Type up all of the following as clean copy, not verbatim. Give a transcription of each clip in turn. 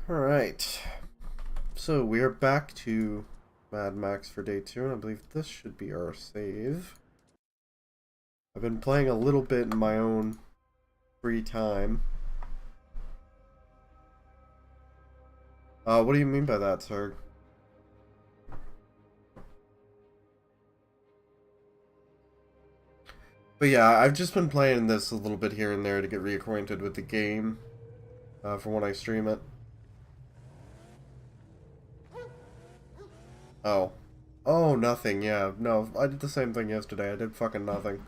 Alright, so we are back to Mad Max for day 2, and I believe this should be our save. I've been playing a little bit in my own free time. What do you mean by that, sir? But yeah, I've just been playing this a little bit here and there to get reacquainted with the game, for when I stream it. Oh. Oh, nothing, yeah. No, I did the same thing yesterday. I did fucking nothing.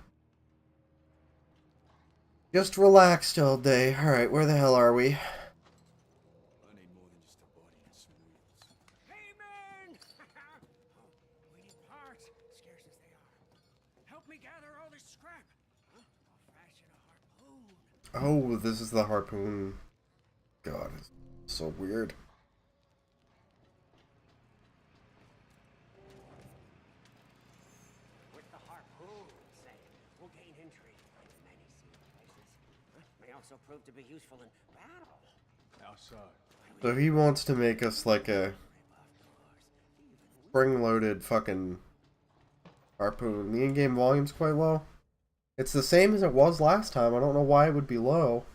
Just relaxed all day. Alright, where the hell are we? I need more than just a body and some wheels. Hey, man! We need parts, scarce as they are. Help me gather all this scrap. Huh? I'll fashion a harpoon. Oh, this is the harpoon. God, it's so weird. With the harpoon, say, we'll gain entry in many secret places. May also prove to be useful in battle. Outside. So he wants to make us like a spring-loaded fucking harpoon. The in-game volume's quite low. It's the same as it was last time. I don't know why it would be low.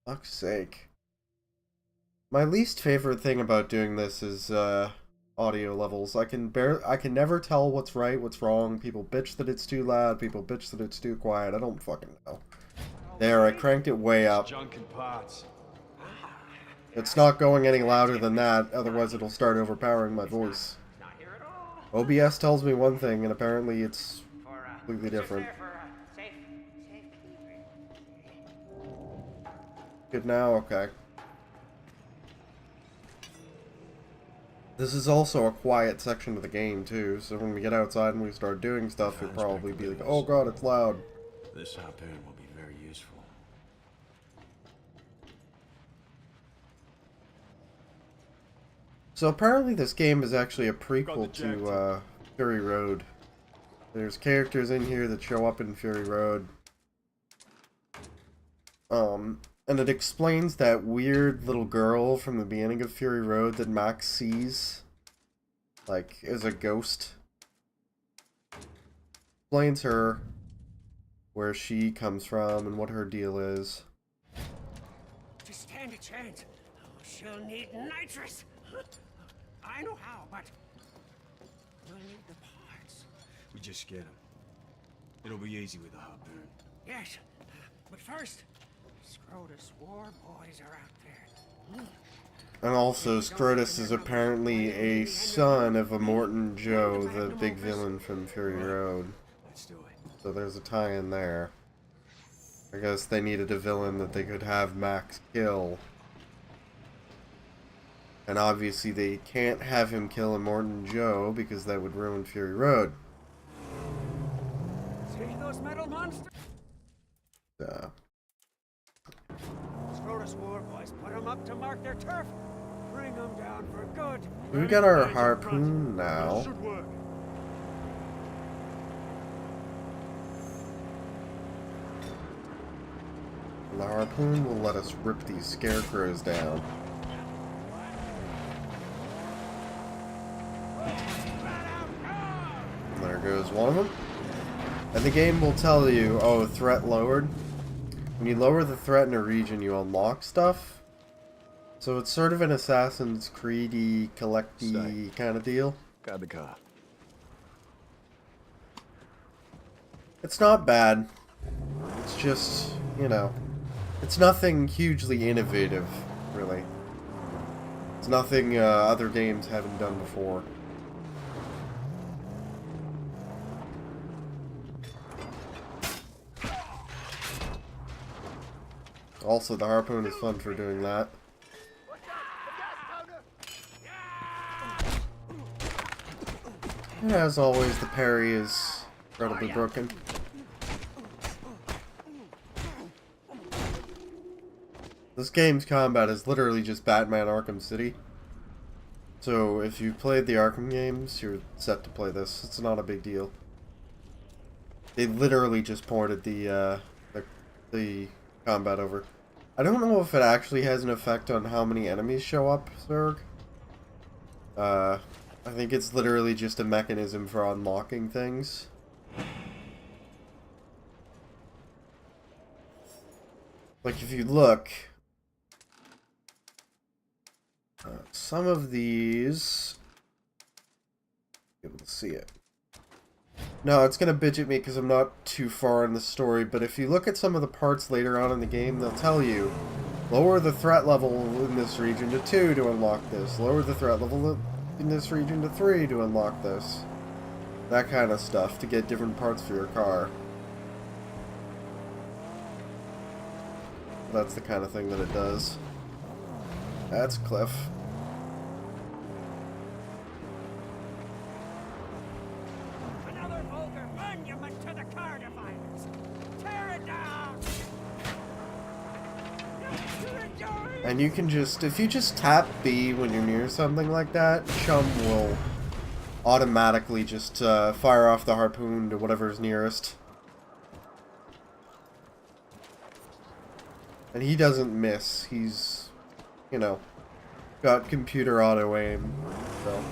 Fuck's sake. My least favorite thing about doing this is audio levels. I can never tell what's right, what's wrong. People bitch that it's too loud, people bitch that it's too quiet. I don't fucking know. There, I cranked it way up. Junk and parts. It's not going any louder than that, otherwise it'll start overpowering my voice. Not here at all. OBS tells me one thing, and apparently it's completely different. Good now? Okay. This is also a quiet section of the game, too, so when we get outside and we start doing stuff, it'll probably be like, oh god, it's loud. This harpoon will be very useful. So apparently this game is actually a prequel to Fury Road. There's characters in here that show up in Fury Road. And it explains that weird little girl from the beginning of Fury Road that Max sees, like, as a ghost. Explains her, where she comes from, and what her deal is. To stand a chance, she'll need nitrous. I know how, but we'll need the parts. We just get them. It'll be easy with a harpoon. Yes, but first, Scrotus war boys are out there. And also, Scrotus is apparently a son of Immortan Joe, the big villain from Fury Road. Let's do it. So there's a tie-in there. I guess they needed a villain that they could have Max kill. And obviously they can't have him kill Immortan Joe because that would ruin Fury Road. See those metal monsters? Scrotus war boys, put them up to mark their turf. Bring them down for good. We got our harpoon now. Should work. And the harpoon will let us rip these scarecrows down. And there goes one of them. And the game will tell you, oh, threat lowered. When you lower the threat in a region, you unlock stuff. So it's sort of an Assassin's Creed-y, collect-y kind of deal. Got the car. It's not bad. It's just, you know, it's nothing hugely innovative, really. It's nothing other games haven't done before. Also, the harpoon is fun for doing that. And as always, the parry is incredibly broken. This game's combat is literally just Batman Arkham City. So if you've played the Arkham games, you're set to play this. It's not a big deal. They literally just ported the combat over. I don't know if it actually has an effect on how many enemies show up, Zerg. I think it's literally just a mechanism for unlocking things. Like, if you look, some of these, be able to see it. No, it's gonna bitch at me because I'm not too far in the story, but if you look at some of the parts later on in the game, they'll tell you, lower the threat level in this region to 2 to unlock this, lower the threat level in this region to 3 to unlock this. That kind of stuff to get different parts for your car. That's the kind of thing that it does. That's Cliff. Another vulgar monument to the car defiance. Tear it down. And you can just, if you just tap B when you're near something like that, Chum will automatically just fire off the harpoon to whatever's nearest. And he doesn't miss. He's, you know, got computer auto aim. So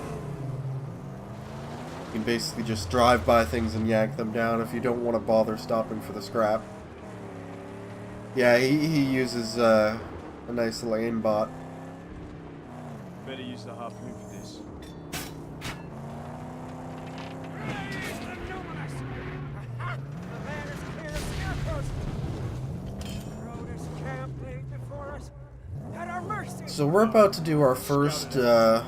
you can basically just drive by things and yank them down if you don't want to bother stopping for the scrap. Yeah, he uses a nice little aimbot. Better use the harpoon for this. So we're about to do our first little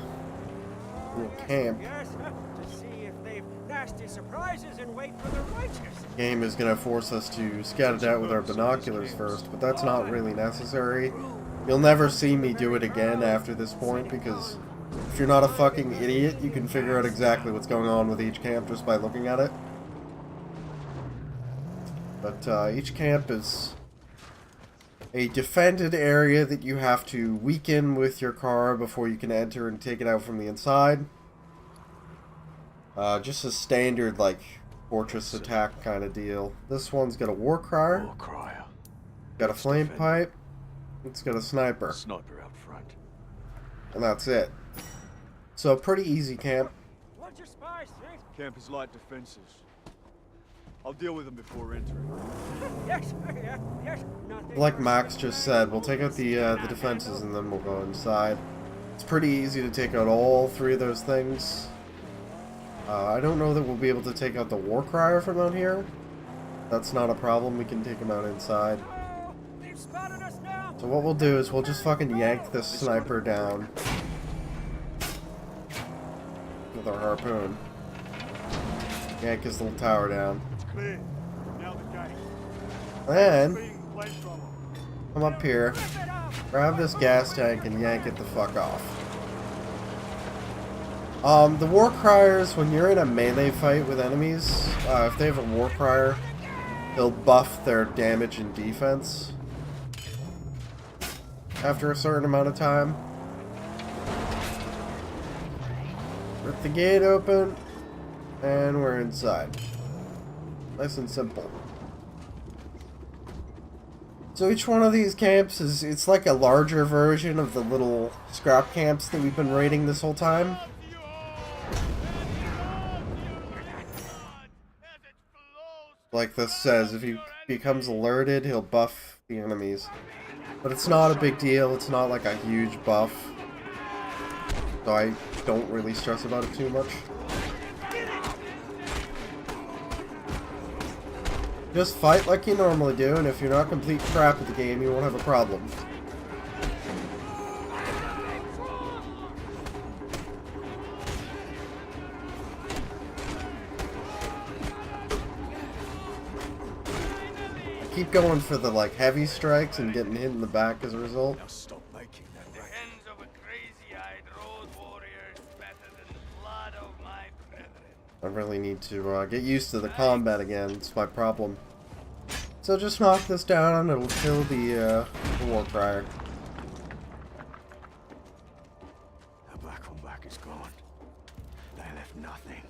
camp. Yes, to see if they've nasty surprises and wait for the righteous. Game is going to force us to scout it out with our binoculars first, but that's not really necessary. You'll never see me do it again after this point, because if you're not a fucking idiot, you can figure out exactly what's going on with each camp just by looking at it. But each camp is a defended area that you have to weaken with your car before you can enter and take it out from the inside. Just a standard, like, fortress attack kind of deal. This one's got a war crier, War crier. got a flame pipe, it's got a sniper, Sniper out front. and that's it. So pretty easy camp. What's your spies think? Camp is light defenses. I'll deal with them before entering. Yes, yes, nothing. Like Max just said, we'll take out the defenses and then we'll go inside. It's pretty easy to take out all three of those things. I don't know that we'll be able to take out the war crier from out here. That's not a problem, we can take him out inside. Oh, they've spotted us now. So what we'll do is we'll just fucking yank this sniper down with our harpoon. Yank his little tower down. Clear. Now the gate. Then, Being played from them. come up here, Rip it up. grab this gas tank and yank it the fuck off. The war criers, when you're in a melee fight with enemies, if they have a war crier, they'll buff their damage and defense after a certain amount of time. Rip the gate open, and we're inside. Nice and simple. So each one of these camps it's like a larger version of the little scrap camps that we've been raiding this whole time. Like this says, if he becomes alerted, he'll buff the enemies. But it's not a big deal, it's not like a huge buff. So I don't really stress about it too much. Just fight like you normally do, and if you're not complete crap at the game, you won't have a problem. Keep going for the like heavy strikes and getting hit in the back as a result. Now stop making that The racket. hands of a crazy-eyed road warrior is better than the blood of my brethren. I really need to get used to the combat again. It's my problem. So just knock this down, it'll kill the war crier. The black on black is gone. They left nothing.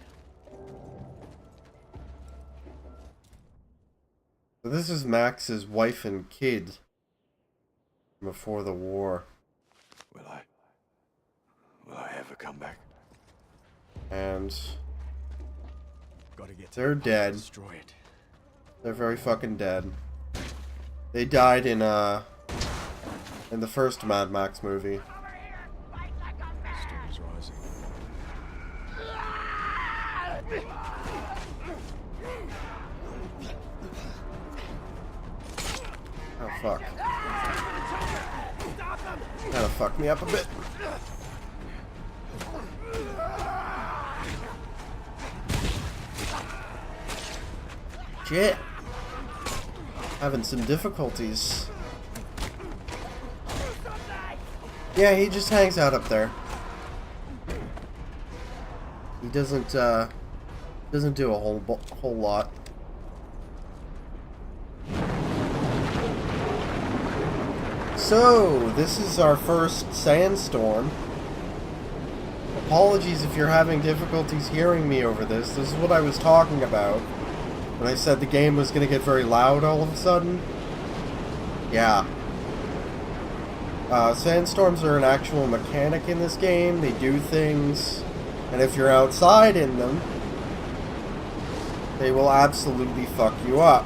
So this is Max's wife and kid. before the war. Will I ever come back? And Gotta get to they're the pump, dead. Destroy it. They're very fucking dead. They died in the first Mad Max movie. Storm's rising. Oh fuck. That'll fuck me up a bit. Shit. Having some difficulties. Yeah, he just hangs out up there. He doesn't do a whole lot. So, this is our first sandstorm. Apologies if you're having difficulties hearing me over this. This is what I was talking about when I said the game was going to get very loud all of a sudden. Yeah. Sandstorms are an actual mechanic in this game. They do things, and if you're outside in them, they will absolutely fuck you up.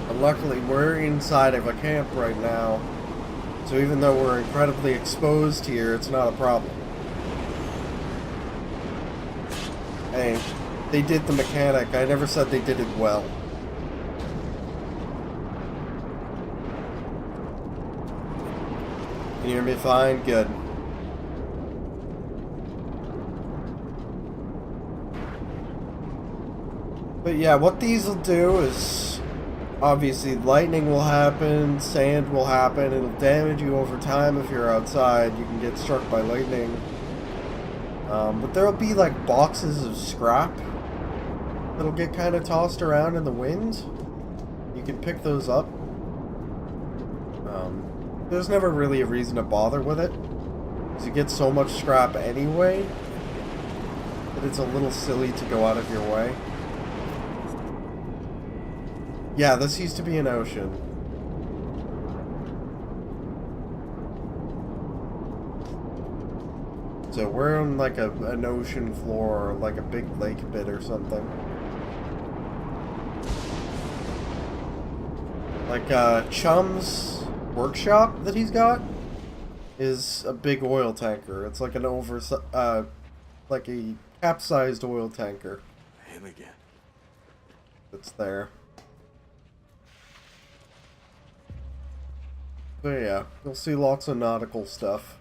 But luckily, we're inside of a camp right now, so even though we're incredibly exposed here, it's not a problem. Hey, they did the mechanic. I never said they did it well. Can you hear me fine? Good. But yeah, what these will do is, obviously, lightning will happen, sand will happen, it'll damage you over time if you're outside, you can get struck by lightning. But there'll be like boxes of scrap that'll get kind of tossed around in the wind. You can pick those up. There's never really a reason to bother with it, because you get so much scrap anyway that it's a little silly to go out of your way. Yeah, this used to be an ocean. So we're on like an ocean floor, or like a big lake bit or something. Like Chum's workshop that he's got is a big oil tanker. It's like an like a capsized oil tanker. Him again. That's there. So yeah, you'll see lots of nautical stuff.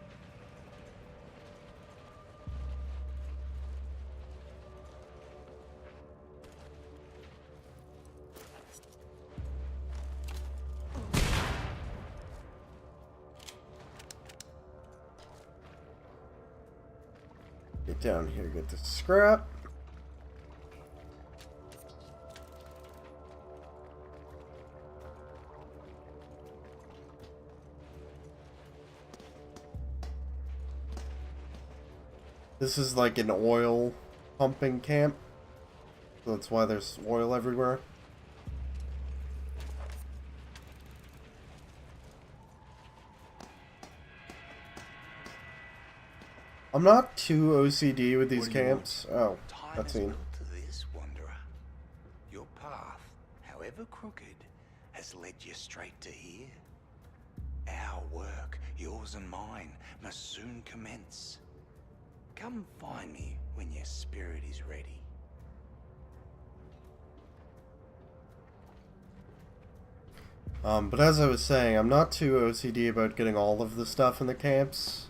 Get down here, get the scrap. This is like an oil pumping camp, so that's why there's oil everywhere. I'm not too OCD with these camps. Oh, that's mean. To this, wanderer. Your path, however crooked, has led you straight to here. Our work, yours and mine, must soon commence. Come find me when your spirit is ready. But as I was saying, I'm not too OCD about getting all of the stuff in the camps.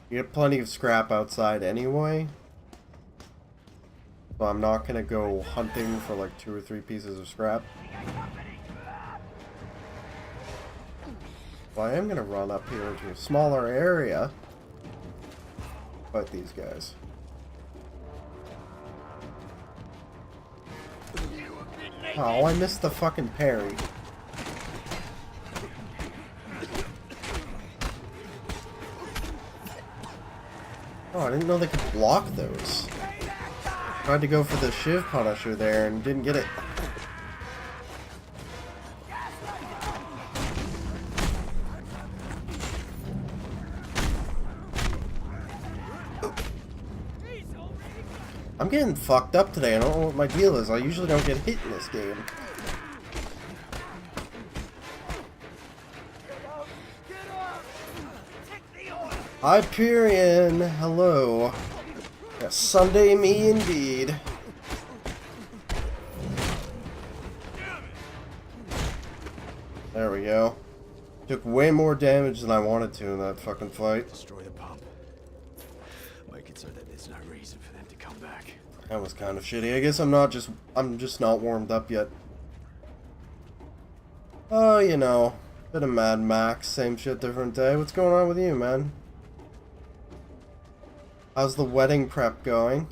You get plenty of scrap outside anyway. So I'm not gonna go hunting for like 2 or 3 pieces of scrap. But I am gonna run up here into a smaller area. Fight these guys. Oh, I missed the fucking parry. Oh, I didn't know they could block those. Tried to go for the Shiv Punisher there and didn't get it. I'm getting fucked up today. I don't know what my deal is. I usually don't get hit in this game. Hyperion, hello. Yeah, Sunday me indeed. There we go. Took way more damage than I wanted to in that fucking fight. Destroy the pump. Make it so that there's no reason for them to come back. That was kind of shitty. I guess I'm just not warmed up yet. Oh, you know, bit of Mad Max, same shit, different day. What's going on with you, man? How's the wedding prep going?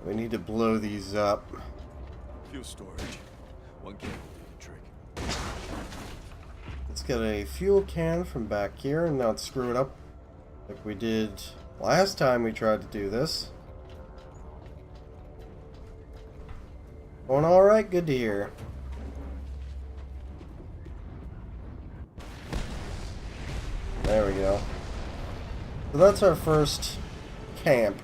We need to blow these up. Fuel storage. One can do the trick. Let's get a fuel can from back here and not screw it up like we did last time we tried to do this. Going alright, good to hear. There we go. So that's our first camp.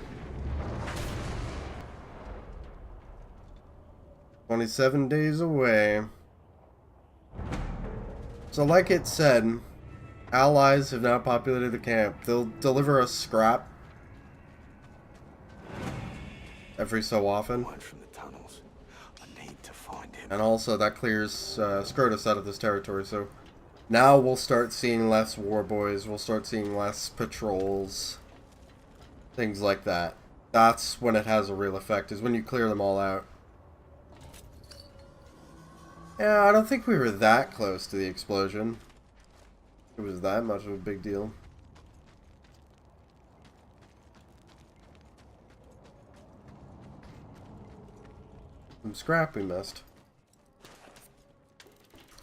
27 days away. So like it said, allies have now populated the camp. They'll deliver us scrap every so often. One from the tunnels. I need to find him. And also that clears Scrotus out of this territory, so now we'll start seeing less war boys, we'll start seeing less patrols, things like that. That's when it has a real effect, is when you clear them all out. Yeah, I don't think we were that close to the explosion. It was that much of a big deal. Some scrap we missed.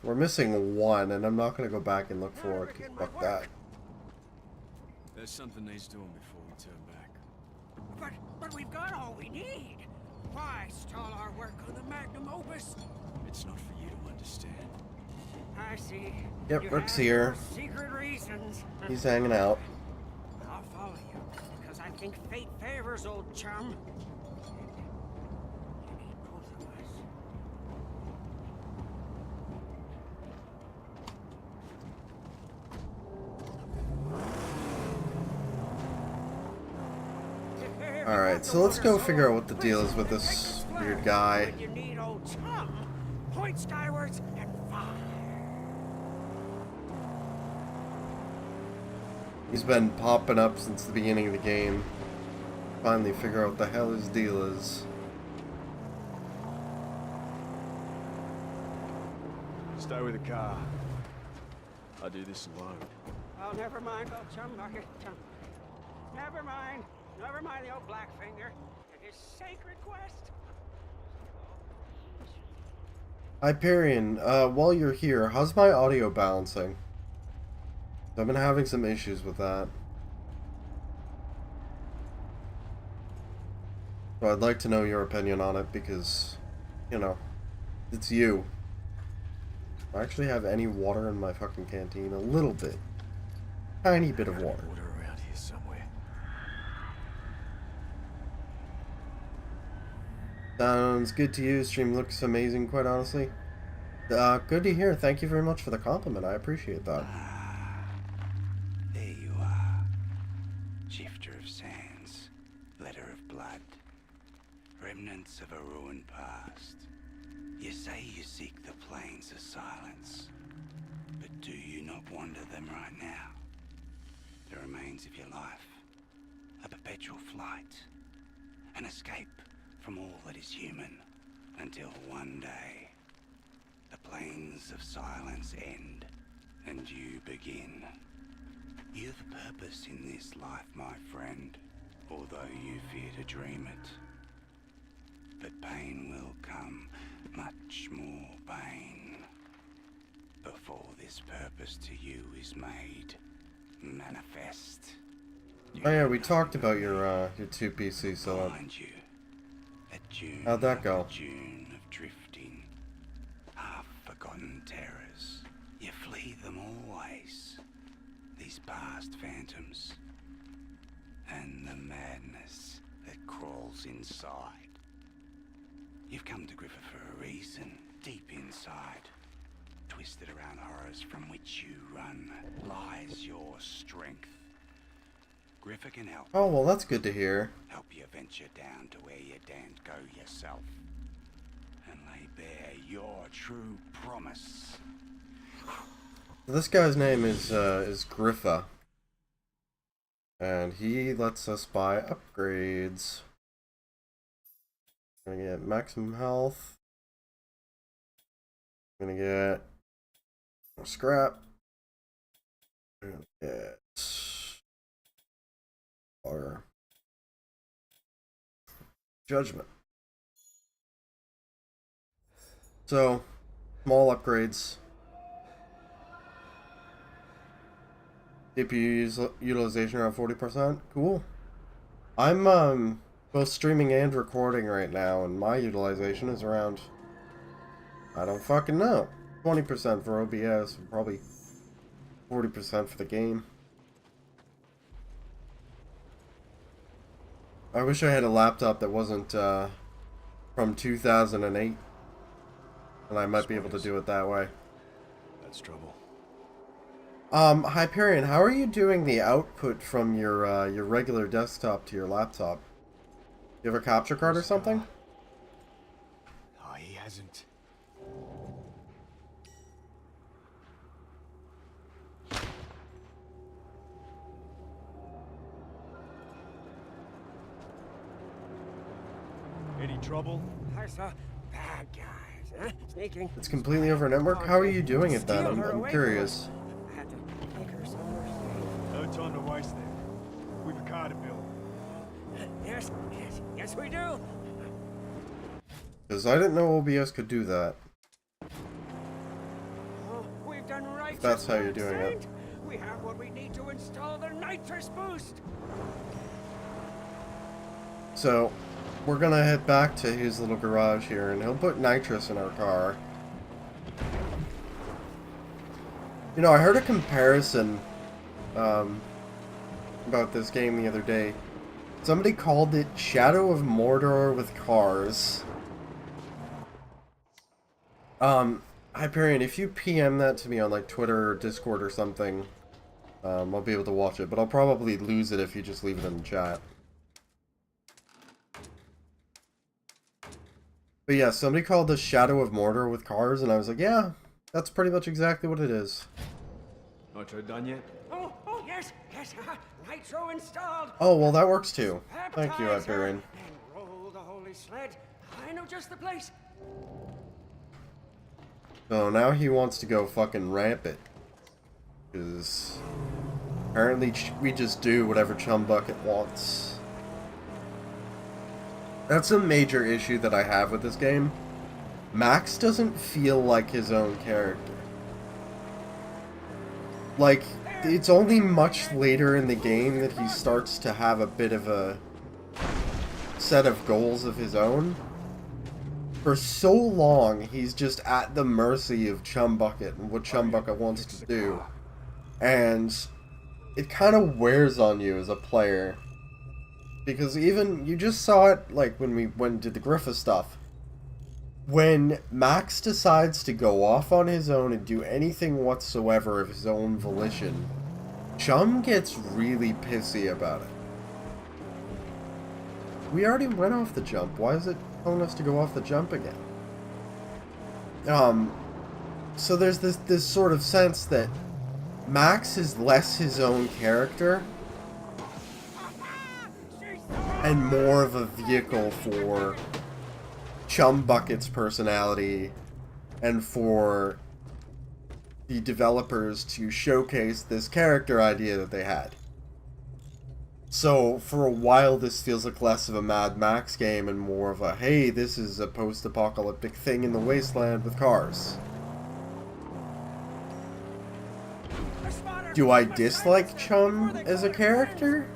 We're missing one, and I'm not going to go back and look for it, 'cause fuck that. There's something needs doing before we turn back. But we've got all we need. Why stall our work on the magnum opus? It's not for you to understand. I see. Yep, You Rick's have here. your secret reasons. He's hanging out. I'll follow you because I think fate favors old chum. You need both of us. Alright, so let's go figure out what the deal is with this weird guy. When you need old chum, point skywards and fire. He's been popping up since the beginning of the game. Finally figure out what the hell his deal is. Stay with the car. I do this alone. Oh, never mind, old chum bucket. Never mind. Never mind the old Blackfinger and his sacred quest. Hyperion, while you're here, how's my audio balancing? I've been having some issues with that. So I'd like to know your opinion on it because, you know, it's you. Do I actually have any water in my fucking canteen? A little bit. Tiny bit of water. Water around here somewhere. Sounds good to you. Stream looks amazing, quite honestly. Good to hear. Thank you very much for the compliment. I appreciate that. There you are. Shifter of sands, letter of blood, remnants of a ruined past. You say you seek the plains of silence, but do you not wander them right now? The remains of your life, a perpetual flight, an escape from all that is human, until one day, the plains of silence end, and you begin. You've purpose in this life, my friend, although you fear to dream it. But pain will come, much more pain, before this purpose to you is made manifest. Oh yeah, we talked about your 2 PC, so Behind you, a dune how'd that go? like a dune of drifting, half-forgotten terror. these past phantoms and the madness that crawls inside. You've come to Griffa for a reason. Deep inside, twisted around horrors from which you run, lies your strength. Griffa can help. Oh, well, that's good to hear. Help you venture down to where you daren't go yourself. And lay bare your true promise. This guy's name is Griffa. And he lets us buy upgrades. Gonna get maximum health. Gonna get more scrap. Gonna get water. Judgment. So, small upgrades. CPU utilization around 40%. Cool. I'm both streaming and recording right now, and my utilization is around, I don't fucking know, 20% for OBS, and probably 40% for the game. I wish I had a laptop that wasn't from 2008, and I might be able to do it that way. That's trouble. Hyperion, how are you doing the output from your regular desktop to your laptop? You have a capture card or something? Oh, he hasn't. Any trouble? I saw bad guys, huh? Sneaking. It's completely over network? How are you doing it then? I'm curious. I had to take her somewhere safe. No time to waste there. We've a car to build. Yes, we do. Because I didn't know OBS could do that. Oh, we've done right. If that's how you're doing it. We have what we need to install the nitrous boost. So, we're gonna head back to his little garage here, and he'll put nitrous in our car. You know, I heard a comparison about this game the other day. Somebody called it Shadow of Mordor with cars. Hyperion, if you PM that to me on like Twitter or Discord or something, I'll be able to watch it, but I'll probably lose it if you just leave it in the chat. But yeah, somebody called this Shadow of Mordor with cars, and I was like, yeah, that's pretty much exactly what it is. Nitro done yet? Oh, yes. Nitro installed. Oh, well, that works too. Thank you, Baptizer Hyperion. And roll the holy sled. I know just the place. So now he wants to go fucking rampant. Because apparently we just do whatever Chumbucket wants. That's a major issue that I have with this game. Max doesn't feel like his own character. Like, it's only much later in the game that he starts to have a bit of a set of goals of his own. For so long, he's just at the mercy of Chumbucket and what Chumbucket wants to do. And it kind of wears on you as a player. Because even, you just saw it, like, when we went and did the Griffa stuff. When Max decides to go off on his own and do anything whatsoever of his own volition, Chum gets really pissy about it. We already went off the jump. Why is it telling us to go off the jump again? So there's this sort of sense that Max is less his own character and more of a vehicle for Chumbucket's personality and for the developers to showcase this character idea that they had. So for a while this feels like less of a Mad Max game and more of a, hey, this is a post-apocalyptic thing in the wasteland with cars. Do I dislike Chum as a character?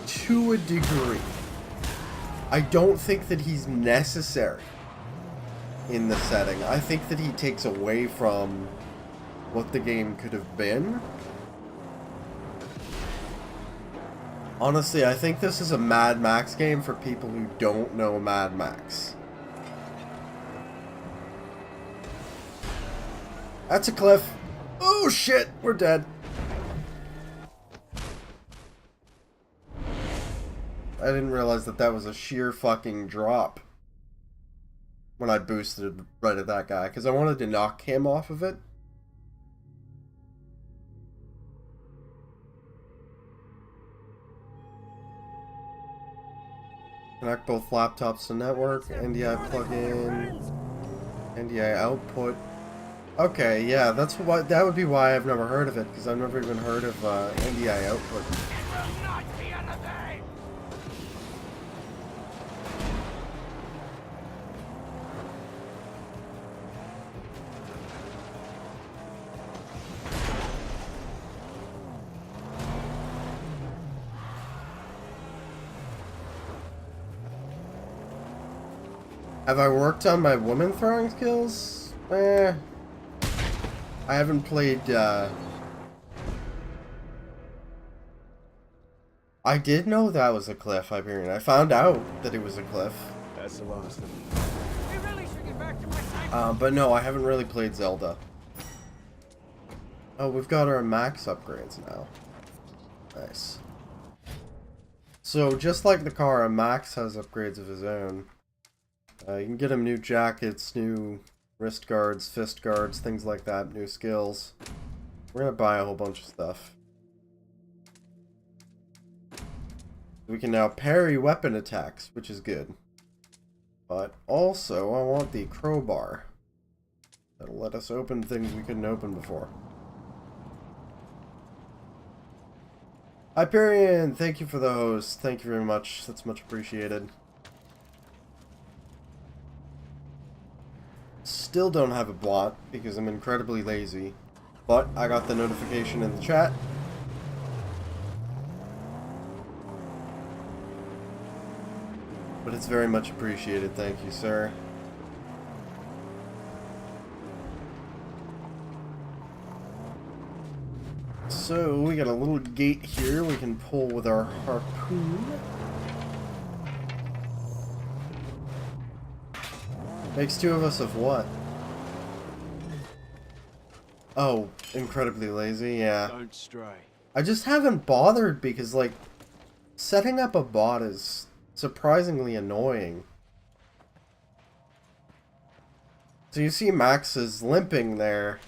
To a degree. I don't think that he's necessary in the setting. I think that he takes away from what the game could have been. Honestly, I think this is a Mad Max game for people who don't know Mad Max. That's a cliff. Oh shit, we're dead. I didn't realize that that was a sheer fucking drop when I boosted right at that guy, because I wanted to knock him off of it. Connect both laptops to network, NDI plug-in, NDI output. Okay, yeah, that would be why I've never heard of it, because I've never even heard of NDI output. Have I worked on my woman throwing skills? I haven't played, I did know that was a cliff, Hyperion. I found out that it was a cliff. That's the last of them. We really should get back to my site. But no, I haven't really played Zelda. Oh, we've got our max upgrades now. Nice. So, just like the car, Max has upgrades of his own. You can get him new jackets, new wrist guards, fist guards, things like that, new skills. We're gonna buy a whole bunch of stuff. We can now parry weapon attacks, which is good. But also, I want the crowbar. That'll let us open things we couldn't open before. Hyperion, thank you for the host. Thank you very much. That's much appreciated. Still don't have a bot because I'm incredibly lazy, but I got the notification in the chat. But it's very much appreciated, thank you, sir. So, we got a little gate here we can pull with our harpoon. Makes two of us of what? Oh, incredibly lazy, yeah. Don't stray. I just haven't bothered because, like, setting up a bot is surprisingly annoying. So you see Max is limping there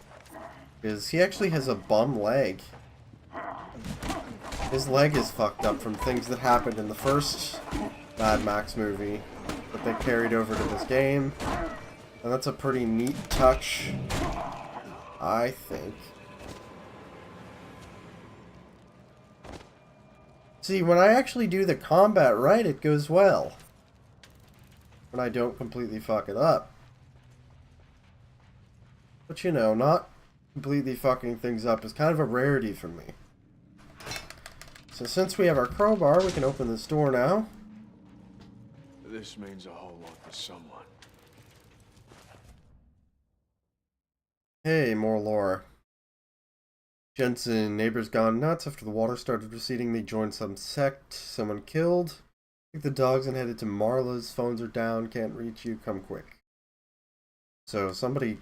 because he actually has a bum leg. His leg is fucked up from things that happened in the first Mad Max movie that they carried over to this game. And that's a pretty neat touch, I think. See, when I actually do the combat right, it goes well. When I don't completely fuck it up. But you know, not completely fucking things up is kind of a rarity for me. So since we have our crowbar, we can open this door now. This means a whole lot to someone. Hey, more lore. Jensen, neighbors gone nuts after the water started receding. They joined some sect. Someone killed. Took the dogs and headed to Marla's. Phones are down. Can't reach you. Come quick. So somebody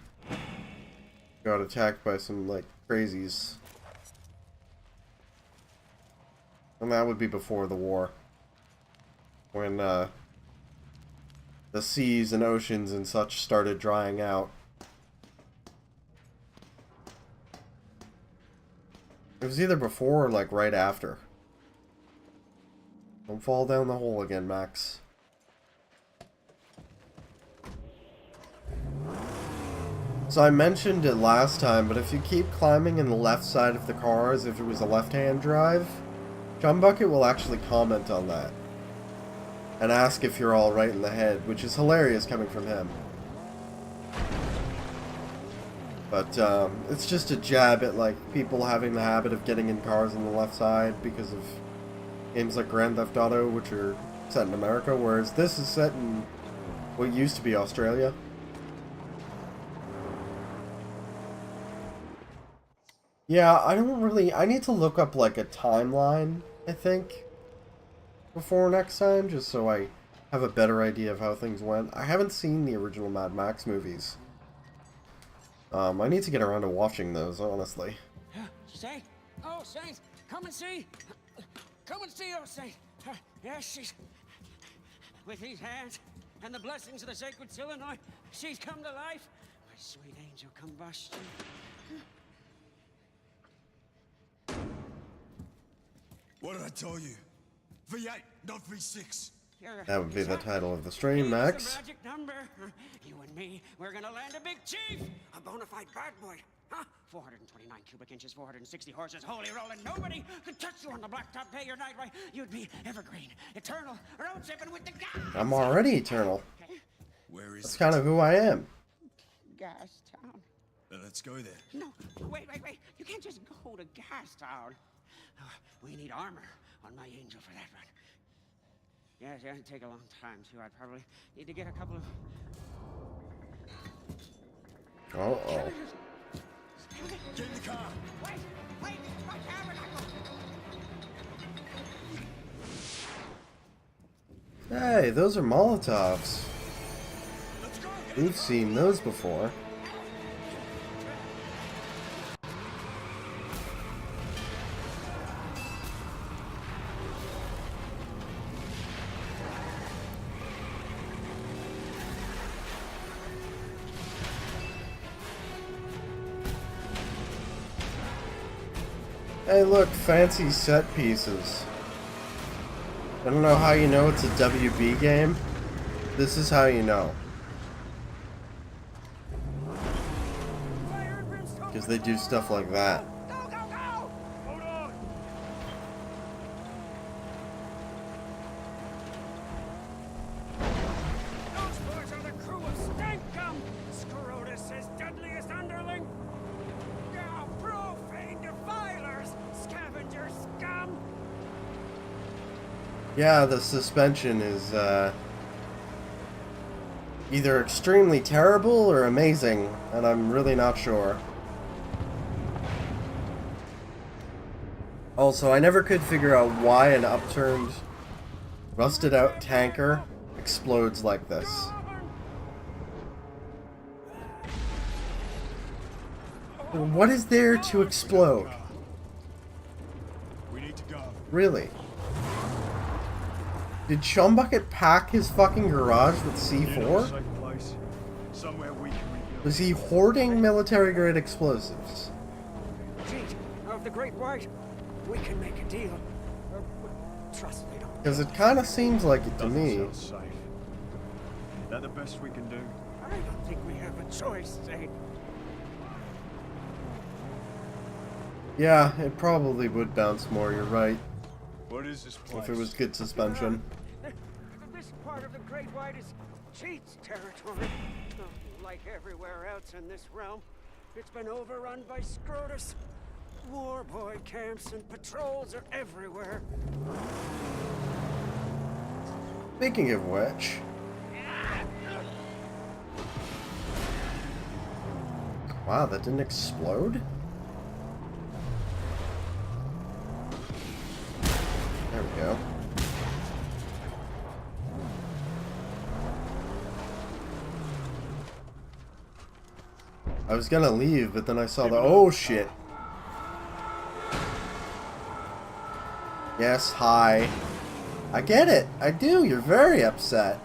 got attacked by some, like, crazies. And that would be before the war. When, the seas and oceans and such started drying out. It was either before or, like, right after. Don't fall down the hole again, Max. So I mentioned it last time, but if you keep climbing in the left side of the car as if it was a left-hand drive, Chumbucket will actually comment on that. And ask if you're alright in the head, which is hilarious coming from him. But, it's just a jab at, like, people having the habit of getting in cars on the left side because of games like Grand Theft Auto, which are set in America, whereas this is set in what used to be Australia. Yeah, I don't really... I need to look up, like, a timeline, I think, before next time, just so I have a better idea of how things went. I haven't seen the original Mad Max movies. I need to get around to watching those, honestly. Saint? Oh, Saint, come and see. Come and see, oh, Saint. Yes, she's... With these hands and the blessings of the sacred Illinois, she's come to life. My sweet angel combustion. What did I tell you? V8, not V6. That would be the title of the stream, Max. The magic number. You and me, we're gonna land a big chief. A bona fide bad boy. Huh? 429 cubic inches, 460 horses, holy rolling. Nobody could touch you on the blacktop day or night. Right? You'd be evergreen, eternal, road tripping with the guys. I'm already eternal. Where is That's it? kind of who I am. Gas Town. Let's go there. No, wait. You can't just go to Gas Town. We need armor on my angel for that run. Yes, it'd take a long time, too. I'd probably need to get a couple of... Uh-oh. Get in the car. Wait, my tabernacle! Hey, those are Molotovs. Let's go. We've seen those before. Hey look, fancy set pieces. I don't know how you know it's a WB game. This is how you know. Because they do stuff like that. Go! Hold on! Those boys are the crew of Stankum! Scrotus' deadliest underling! Now, profane defilers! Scavenger scum! Yeah, the suspension is either extremely terrible or amazing, and I'm really not sure. Also, I never could figure out why an upturned, rusted out tanker explodes like this. What is there to explode? We need to go. Really? Did Schumbucket pack his fucking garage with C4? Safe place. Somewhere we can rebuild. Was he hoarding military-grade explosives? Chief of the Great White, we can make a deal. Trust me, don't. Because it kind of seems like it to Doesn't me. sound safe. That the best we can do? I don't think we have a choice, Saint. Yeah, it probably would bounce more, you're right. What is this place? If it was good suspension. This part of the Great White is Cheat's territory. Like everywhere else in this realm, it's been overrun by Scrotus. War boy camps and patrols are everywhere. Speaking of which... Wow, that didn't explode? There we go. I was gonna leave, but then I saw the... Oh, shit. Yes, hi. I get it. I do. You're very upset.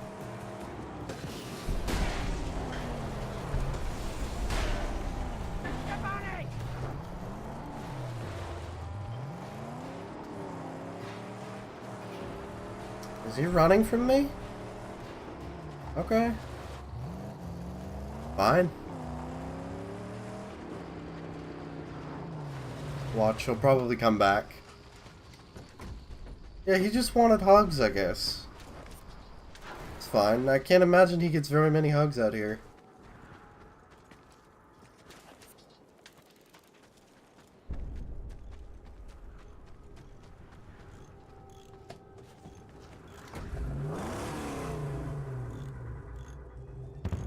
Is he running from me? Okay. Fine. Watch, he'll probably come back. Yeah, he just wanted hugs, I guess. It's fine. I can't imagine he gets very many hugs out here.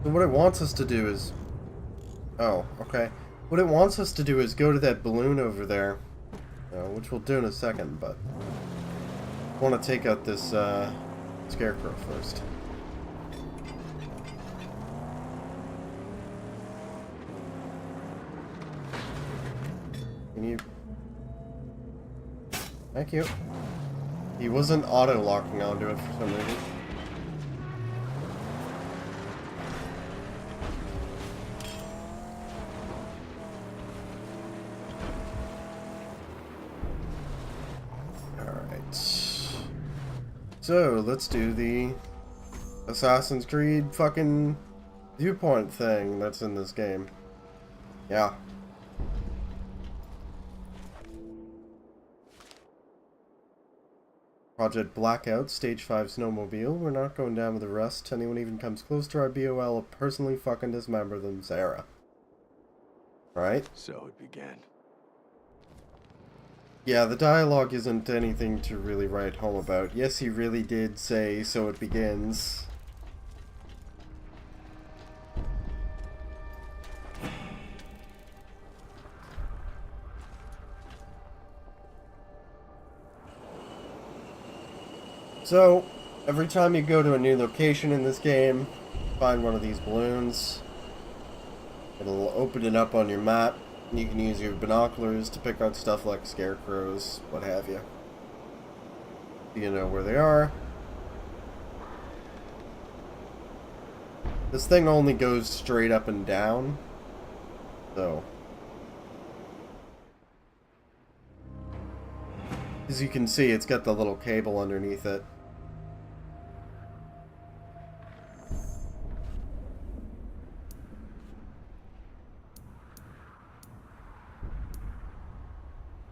So what it wants us to do is... Oh, okay. What it wants us to do is go to that balloon over there. Which we'll do in a second, but... want to take out this scarecrow first. Can you... Thank you. He wasn't auto-locking onto it for some reason. So, let's do the Assassin's Creed fucking viewpoint thing that's in this game. Yeah. Project Blackout, Stage 5 snowmobile. We're not going down with the rest. Anyone even comes close to our BOL will personally fucking dismember them, Sarah. Right? So it began. Yeah, the dialogue isn't anything to really write home about. Yes, he really did say, so it begins. So, every time you go to a new location in this game, find one of these balloons. It'll open it up on your map. You can use your binoculars to pick out stuff like scarecrows, what have you. You know where they are. This thing only goes straight up and down. So. As you can see, it's got the little cable underneath it.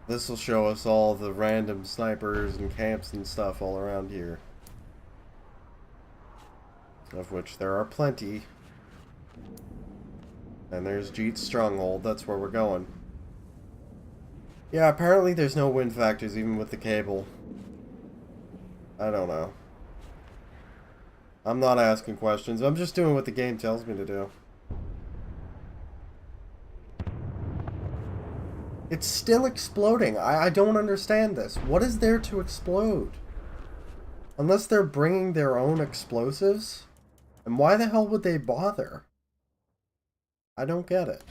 This will show us all the random snipers and camps and stuff all around here. Of which there are plenty. And there's Jeet's Stronghold, that's where we're going. Yeah, apparently there's no wind factors even with the cable. I don't know. I'm not asking questions, I'm just doing what the game tells me to do. It's still exploding. I don't understand this. What is there to explode? Unless they're bringing their own explosives? And why the hell would they bother? I don't get it.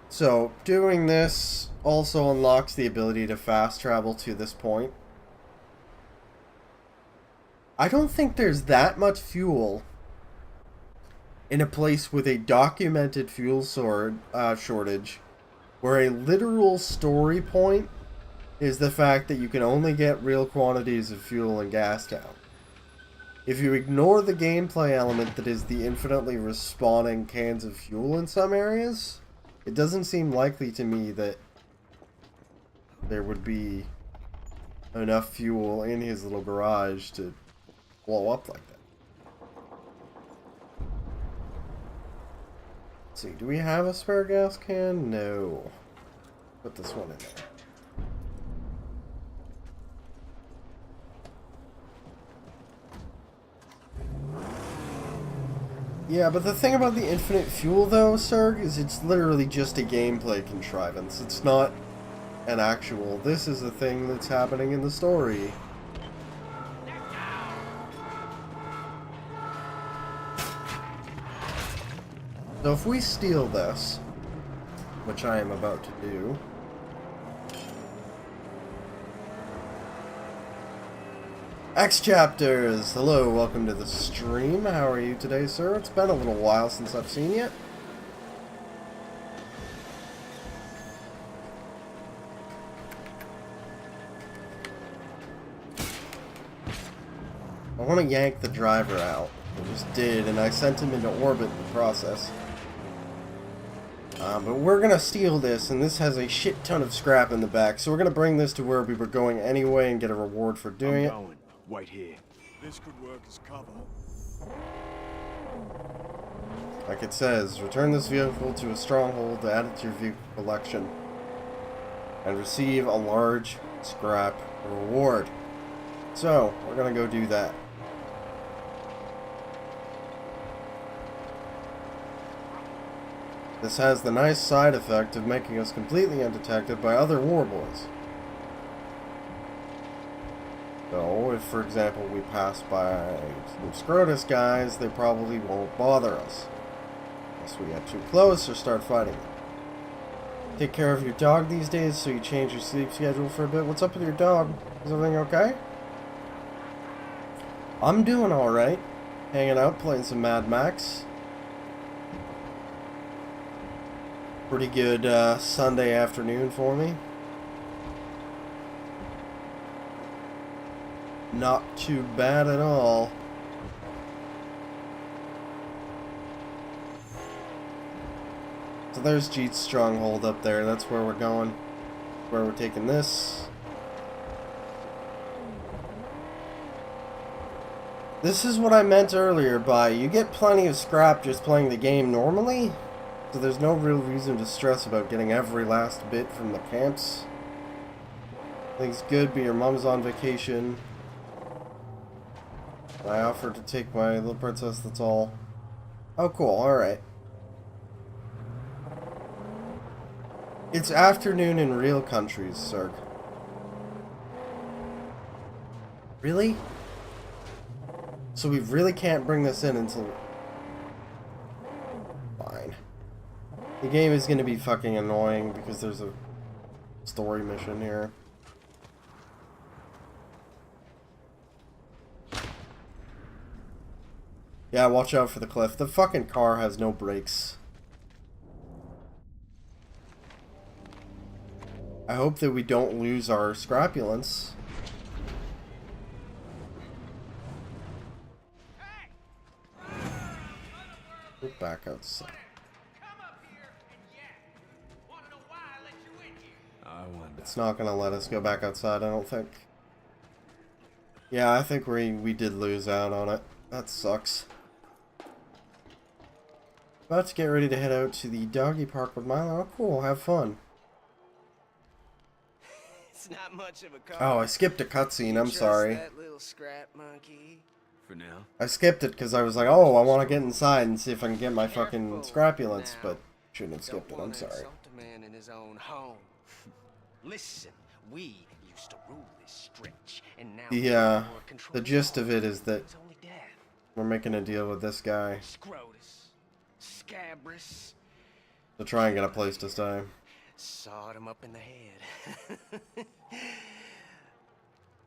So, doing this also unlocks the ability to fast travel to this point. I don't think there's that much fuel in a place with a documented fuel shortage, where a literal story point is the fact that you can only get real quantities of fuel in Gastown. If you ignore the gameplay element that is the infinitely respawning cans of fuel in some areas, it doesn't seem likely to me that there would be enough fuel in his little garage to blow up like that. Let's see, do we have a spare gas can? No. Put this one in there. Yeah, but the thing about the infinite fuel though, Serg, is it's literally just a gameplay contrivance. It's not an actual, this is a thing that's happening in the story. So if we steal this, which I am about to do, X Chapters! Hello, welcome to the stream. How are you today, sir? It's been a little while since I've seen you. I want to yank the driver out. I just did, and I sent him into orbit in the process. But we're gonna steal this, and this has a shit ton of scrap in the back, so we're gonna bring this to where we were going anyway and get a reward for doing it. Wait here. This could work as cover. Like it says, return this vehicle to a stronghold to add it to your vehicle collection. And receive a large scrap reward. So, we're gonna go do that. This has the nice side effect of making us completely undetected by other warboys. So, if for example we pass by some Scrotus guys, they probably won't bother us. Unless we get too close or start fighting them. Take care of your dog these days, so you change your sleep schedule for a bit. What's up with your dog? Is everything okay? I'm doing alright. Hanging out, playing some Mad Max. Pretty good Sunday afternoon for me. Not too bad at all. So there's Jeet's stronghold up there. That's where we're going. Where we're taking this. This is what I meant earlier by you get plenty of scrap just playing the game normally. So there's no real reason to stress about getting every last bit from the camps. Things good, but your mom's on vacation. I offered to take my little princess, that's all. Oh, cool, alright. It's afternoon in real countries, Zerg. Really? So we really can't bring this in until... Fine. The game is going to be fucking annoying because there's a story mission here. Yeah, watch out for the cliff. The fucking car has no brakes. I hope that we don't lose our scrapulence. We're back outside. It's not gonna let us go back outside, I don't think. Yeah, I think we did lose out on it. That sucks. About to get ready to head out to the doggy park with Milo. Oh, cool. Have fun. It's not much of a car. Oh, I skipped a cutscene. I'm sorry. That little scrap monkey. For now. I skipped it because I was like, oh, I want to get inside and see if I can get my fucking scrapulence, but shouldn't have skipped it. I'm sorry. Insult a man in his own home. Listen, we used to rule this stretch, and now The gist of it is that it's only death. we're making a deal with this guy Scrotus, Scabrous, to try and get a place to stay. sawed him up in the head.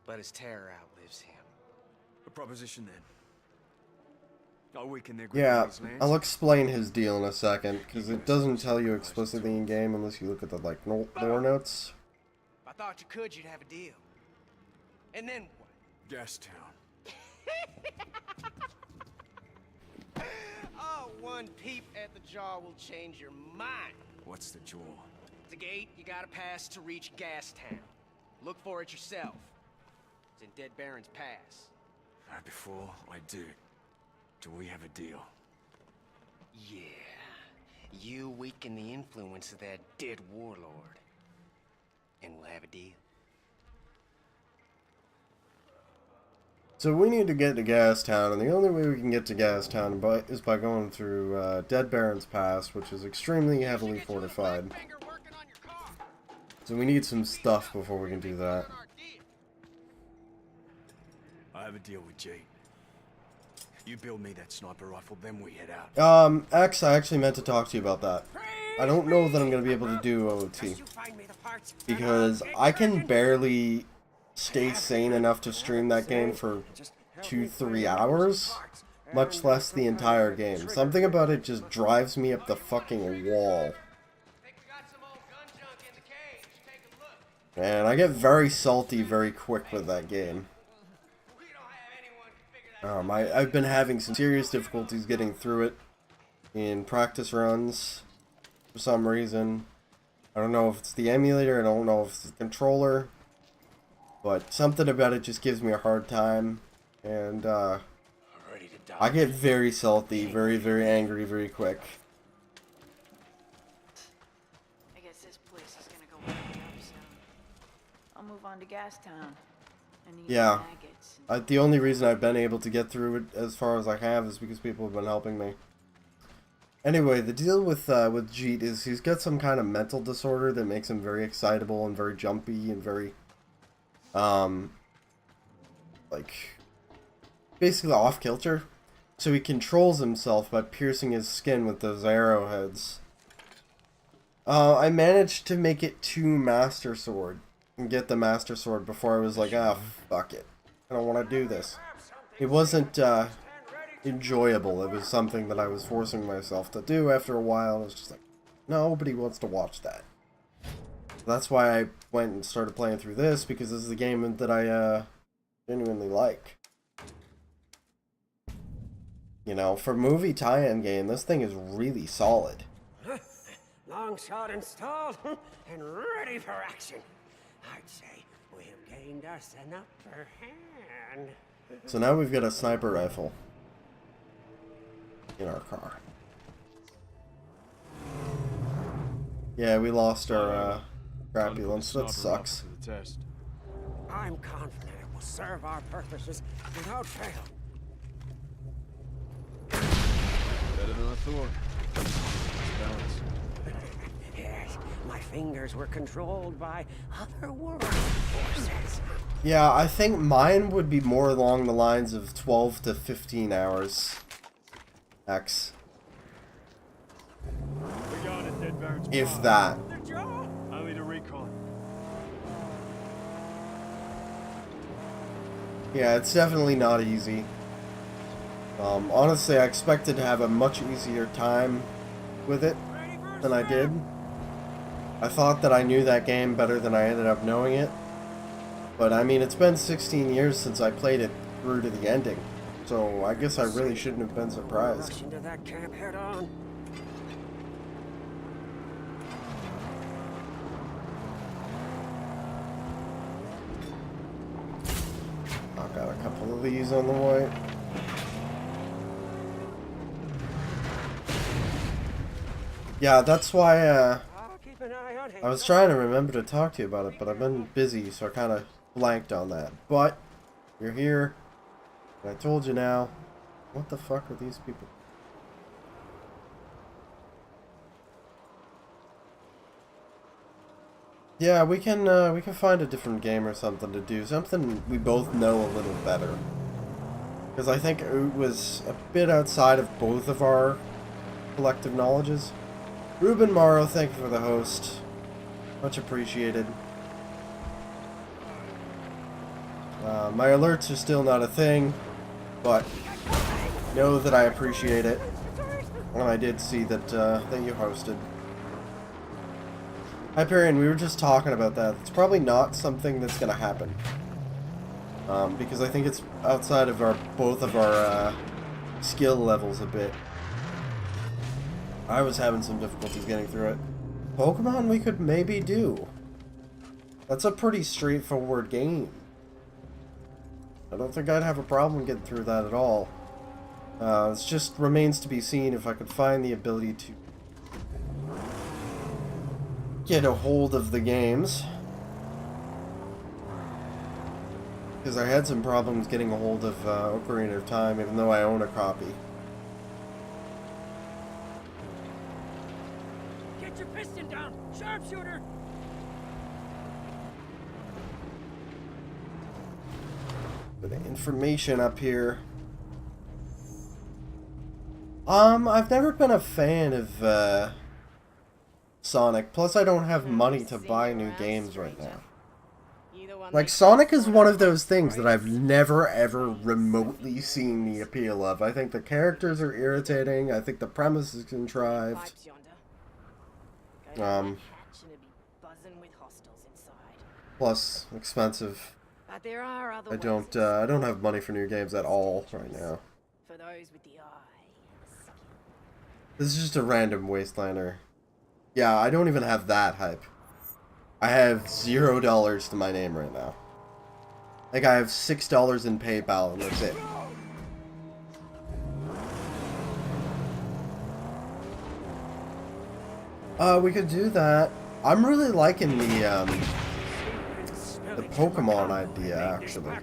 But his terror outlives him. A proposition then. I'll weaken their Yeah, these lands. I'll explain his deal in a second, because it doesn't tell you explicitly in-game unless you look at the, like, lore notes. If I thought you could, you'd have a deal. And then what? Gastown. Oh, one peep at the jaw will change your mind. What's the jaw? It's a gate you gotta pass to reach Gastown. Look for it yourself. It's in Dead Baron's Pass. Before I do we have a deal? Yeah. You weaken the influence of that dead warlord. And we'll have a deal. So we need to get to Gastown, and the only way we can get to Gastown is by going through Dead Baron's Pass, which is extremely heavily fortified. So we need some stuff before we can do that. I have a deal with Jade. You build me that sniper rifle, then we head out. X, I actually meant to talk to you about that. I don't know that I'm going to be able to do OT. Because I can barely stay sane enough to stream that game for 2-3 hours. Much less the entire game. Something about it just drives me up the fucking wall. And I get very salty very quick with that game. I've been having some serious difficulties getting through it in practice runs for some reason. I don't know if it's the emulator, I don't know if it's the controller, but something about it just gives me a hard time, and I get very salty, very, very angry very quick. I guess this place is gonna go way up soon. I'll move on to Gastown. And eat Yeah. maggots. The only reason I've been able to get through it as far as I have is because people have been helping me. Anyway, the deal with Jeet is he's got some kind of mental disorder that makes him very excitable and very jumpy and very, like, basically off kilter. So he controls himself by piercing his skin with those arrowheads. I managed to make it to Master Sword and get the Master Sword before I was like, ah, fuck it. I don't want to do this. It wasn't enjoyable. It was something that I was forcing myself to do after a while. And it was just like, nobody wants to watch that. So that's why I went and started playing through this, because this is the game that I genuinely like. You know, for movie tie-in game, this thing is really solid. Long shot installed and ready for action. I'd say we've gained us an upper hand. So now we've got a sniper rifle in our car. Yeah, we lost our crapulence. That sucks. I'm confident it will serve our purposes without fail. Better than I thought. Balance. Yes, my fingers were controlled by otherworldly forces. Yeah, I think mine would be more along the lines of 12 to 15 hours. X. We got it, dead Baron's If spot. that. The jaw! Only to recon. Yeah, it's definitely not easy. Honestly, I expected to have a much easier time with it than I did. I thought that I knew that game better than I ended up knowing it. But I mean, it's been 16 years since I played it through to the ending. So I guess I really shouldn't have been surprised. Rush into that camp head on. I've got a couple of these on the way. Yeah, that's why I'll keep an eye on him. I was trying to remember to talk to you about it, but I've been busy, so I kind of blanked on that. But you're here, and I told you now. What the fuck are these people? Yeah, we can find a different game or something to do, something we both know a little better. Because I think it was a bit outside of both of our collective knowledges. Ruben Morrow, thank you for the host. Much appreciated. My alerts are still not a thing, but know that I appreciate it. And I did see that that you hosted. Hyperion, we were just talking about that. It's probably not something that's going to happen. Because I think it's outside of both of our skill levels a bit. I was having some difficulties getting through it. Pokemon we could maybe do. That's a pretty straightforward game. I don't think I'd have a problem getting through that at all. It just remains to be seen if I could find the ability to get a hold of the games. Because I had some problems getting a hold of Ocarina of Time, even though I own a copy. Get your piston down! Sharpshooter! Bit of information up here. I've never been a fan of Sonic. Plus, I don't have money to buy new games right now. Like, Sonic is one of those things that I've never ever remotely seen the appeal of. I think the characters are irritating. I think the premise is contrived. Plus, expensive. But there are other I don't have money for new games at all right now. For those with the eye. This is just a random Wastelander. Yeah, I don't even have that hype. I have $0 to my name right now. Like, I have $6 in PayPal, and that's it. We could do that. I'm really liking the Pokemon idea, actually. I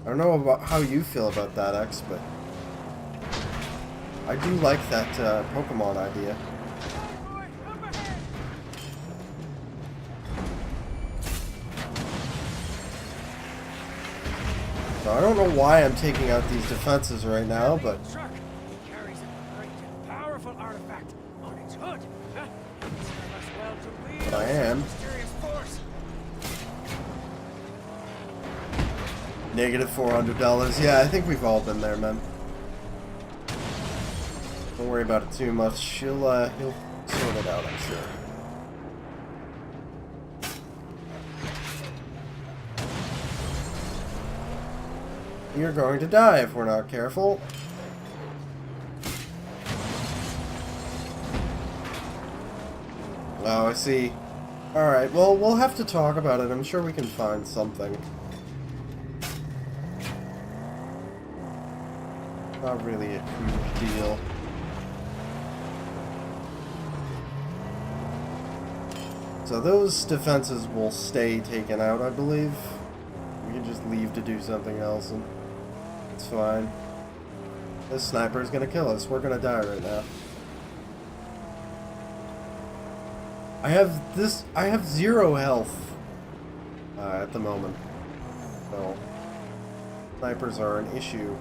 don't know about how you feel about that, X, but I do like that Pokemon idea. So I don't know why I'm taking out these defenses right now, but Truck. It carries a great and powerful artifact on its hood. Huh? It's serve us well to wield But I am. mysterious force. negative $400. Yeah, I think we've all been there, man. Don't worry about it too much. He'll sort it out, I'm sure. You're going to die if we're not careful. Oh, I see. Alright, well, we'll have to talk about it. I'm sure we can find something. Not really a huge deal. So those defenses will stay taken out, I believe. We can just leave to do something else, and it's fine. This sniper is gonna kill us. We're gonna die right now. I have 0 health at the moment. So snipers are an issue.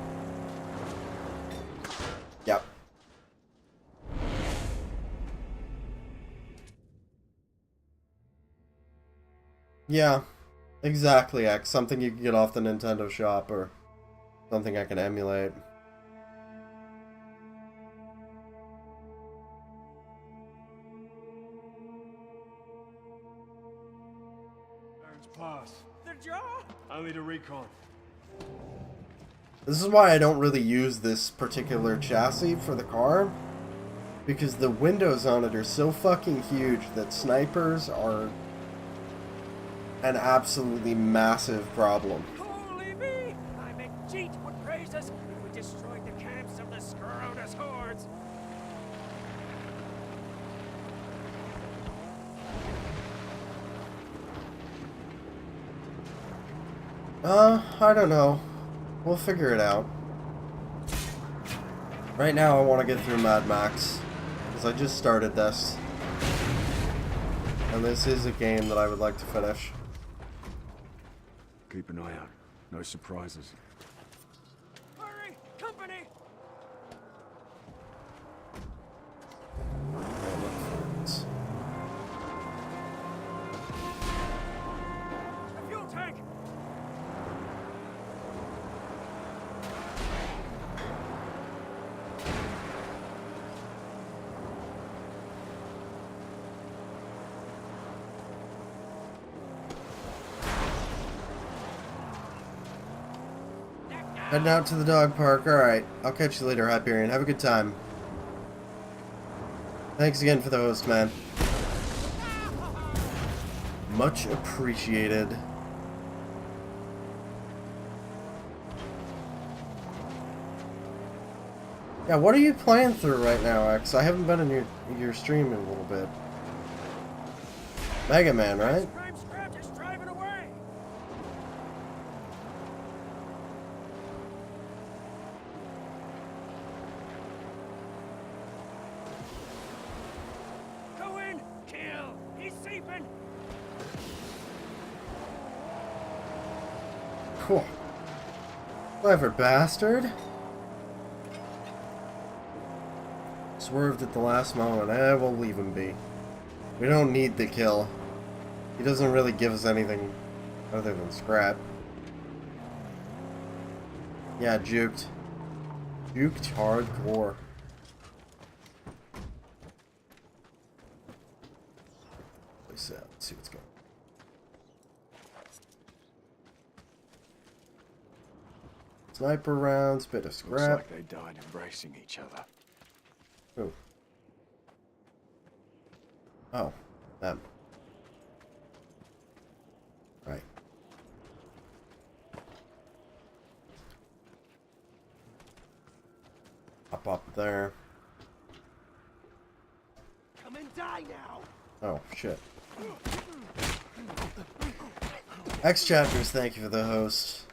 Yep. Yeah, exactly, X. Something you can get off the Nintendo shop, or something I can emulate. Baron's Pass. The jaw. Only to recon. This is why I don't really use this particular chassis for the car, because the windows on it are so fucking huge that snipers are an absolutely massive problem. Holy me! I bet Jeet would praise us if we destroyed the camps of the Scrotus hordes. I don't know. We'll figure it out. Right now I want to get through Mad Max, because I just started this. And this is a game that I would like to finish. Keep an eye out. No surprises. Hurry! Company! A fuel tank! Heading out to the dog park. Alright, I'll catch you later, Hyperion. Have a good time. Thanks again for the host, man. Much appreciated. Yeah, what are you playing through right now, X? I haven't been in your stream in a little bit. Mega Man, right? Prime Scratch is driving away! Go in! Kill! He's sleeping! Cool. Clever bastard. Swerved at the last moment. We'll leave him be. We don't need the kill. He doesn't really give us anything other than scrap. Yeah, juked. Juked hardcore. Let's see what's going on. Sniper rounds, bit of Looks scrap. like they died embracing each other. Ooh. Oh, them. Right. Up there. Come and die now! Oh, shit. X Chapters, thank you for the host.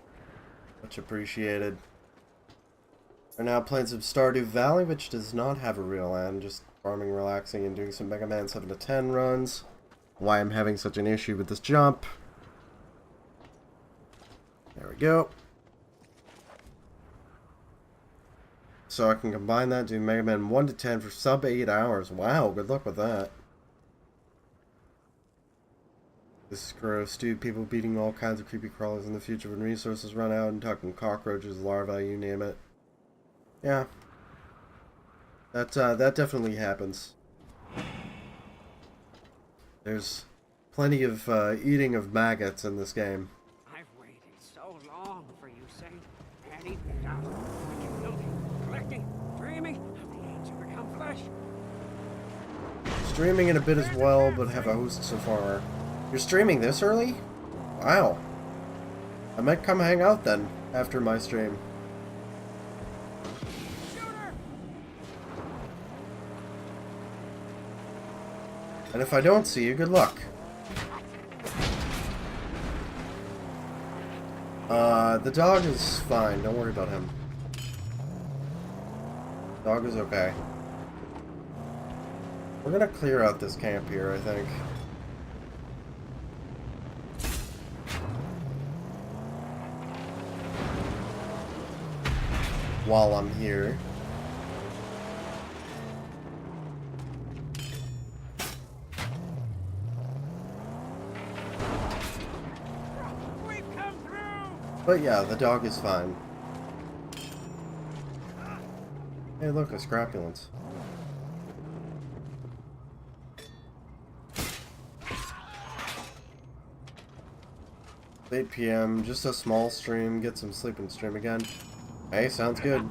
Much appreciated. We're now playing some Stardew Valley, which does not have a real end. Just farming, relaxing, and doing some Mega Man 7 to 10 runs. Why I'm having such an issue with this jump. There we go. So I can combine that, do Mega Man 1 to 10 for sub 8 hours. Wow, good luck with that. This is gross, dude. People beating all kinds of creepy crawlers in the future when resources run out and talking cockroaches, larvae, you name it. Yeah. That definitely happens. There's plenty of eating of maggots in this game. I've waited so long for you, Saint. Ready, down, building, collecting, dreaming of the age to become flesh. Streaming it a bit as well, but have a host so far. You're streaming this early? Wow. I might come hang out then, after my stream. And if I don't see you, good luck. The dog is fine. Don't worry about him. Dog is okay. We're gonna clear out this camp here, I think. While I'm here. But yeah, the dog is fine. Hey look, a scrapulence. 8 PM, just a small stream, get some sleep and stream again. Hey, sounds good.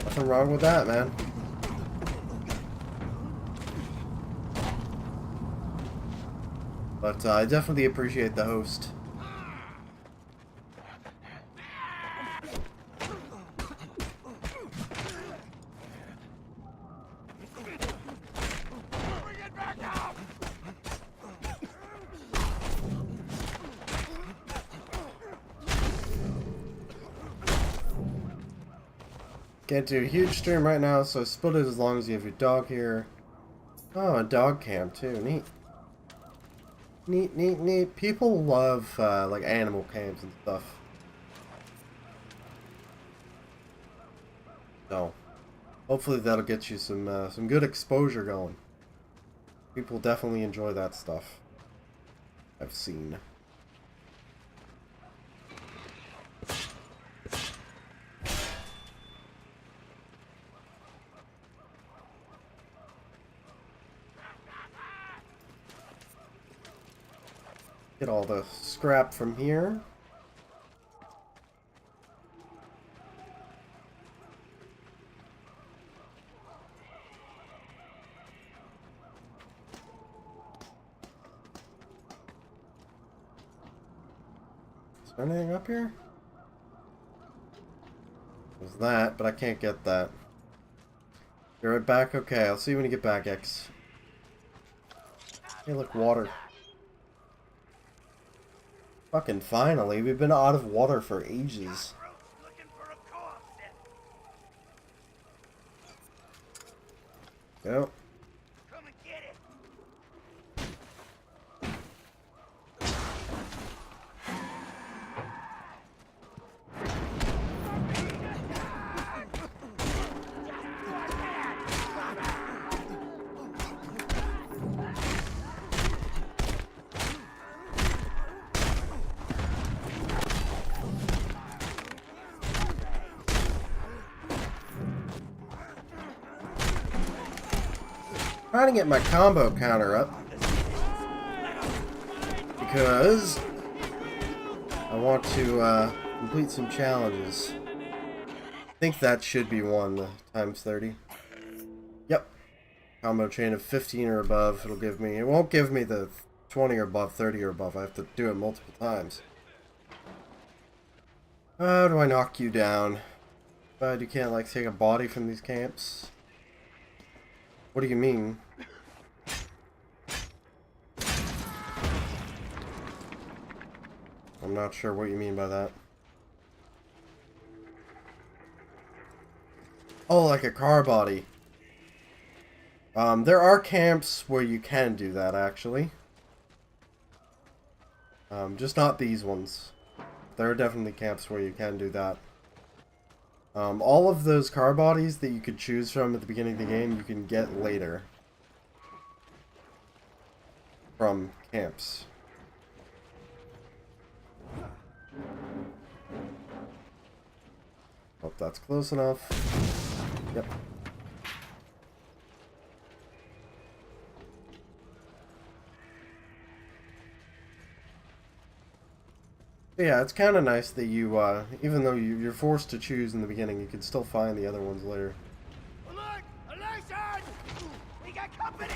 Nothing wrong with that, man. But I definitely appreciate the host. Can't do a huge stream right now, so split it as long as you have your dog here. Oh, a dog camp too. Neat. Neat, neat, neat. People love like animal camps and stuff. So, hopefully that'll get you some good exposure going. People definitely enjoy that stuff. I've seen. Get all the scrap from here. Is there anything up here? There's that, but I can't get that. You're right back? Okay, I'll see you when you get back, X. Hey, look, water. Fucking finally, we've been out of water for ages. Yep. Trying to get my combo counter up because I want to complete some challenges. I think that should be one times 30. Yep. Combo chain of 15 or above. It'll give me. It won't give me the 20 or above, 30 or above. I have to do it multiple times. How do I knock you down? But you can't like take a body from these camps. What do you mean? I'm not sure what you mean by that. Oh, like a car body. There are camps where you can do that, actually. Just not these ones. There are definitely camps where you can do that. All of those car bodies that you could choose from at the beginning of the game, you can get later. From camps. Hope that's close enough. Yep. Yeah, it's kind of nice that you, even though you're forced to choose in the beginning, you can still find the other ones later. Alert! Alert! We got company!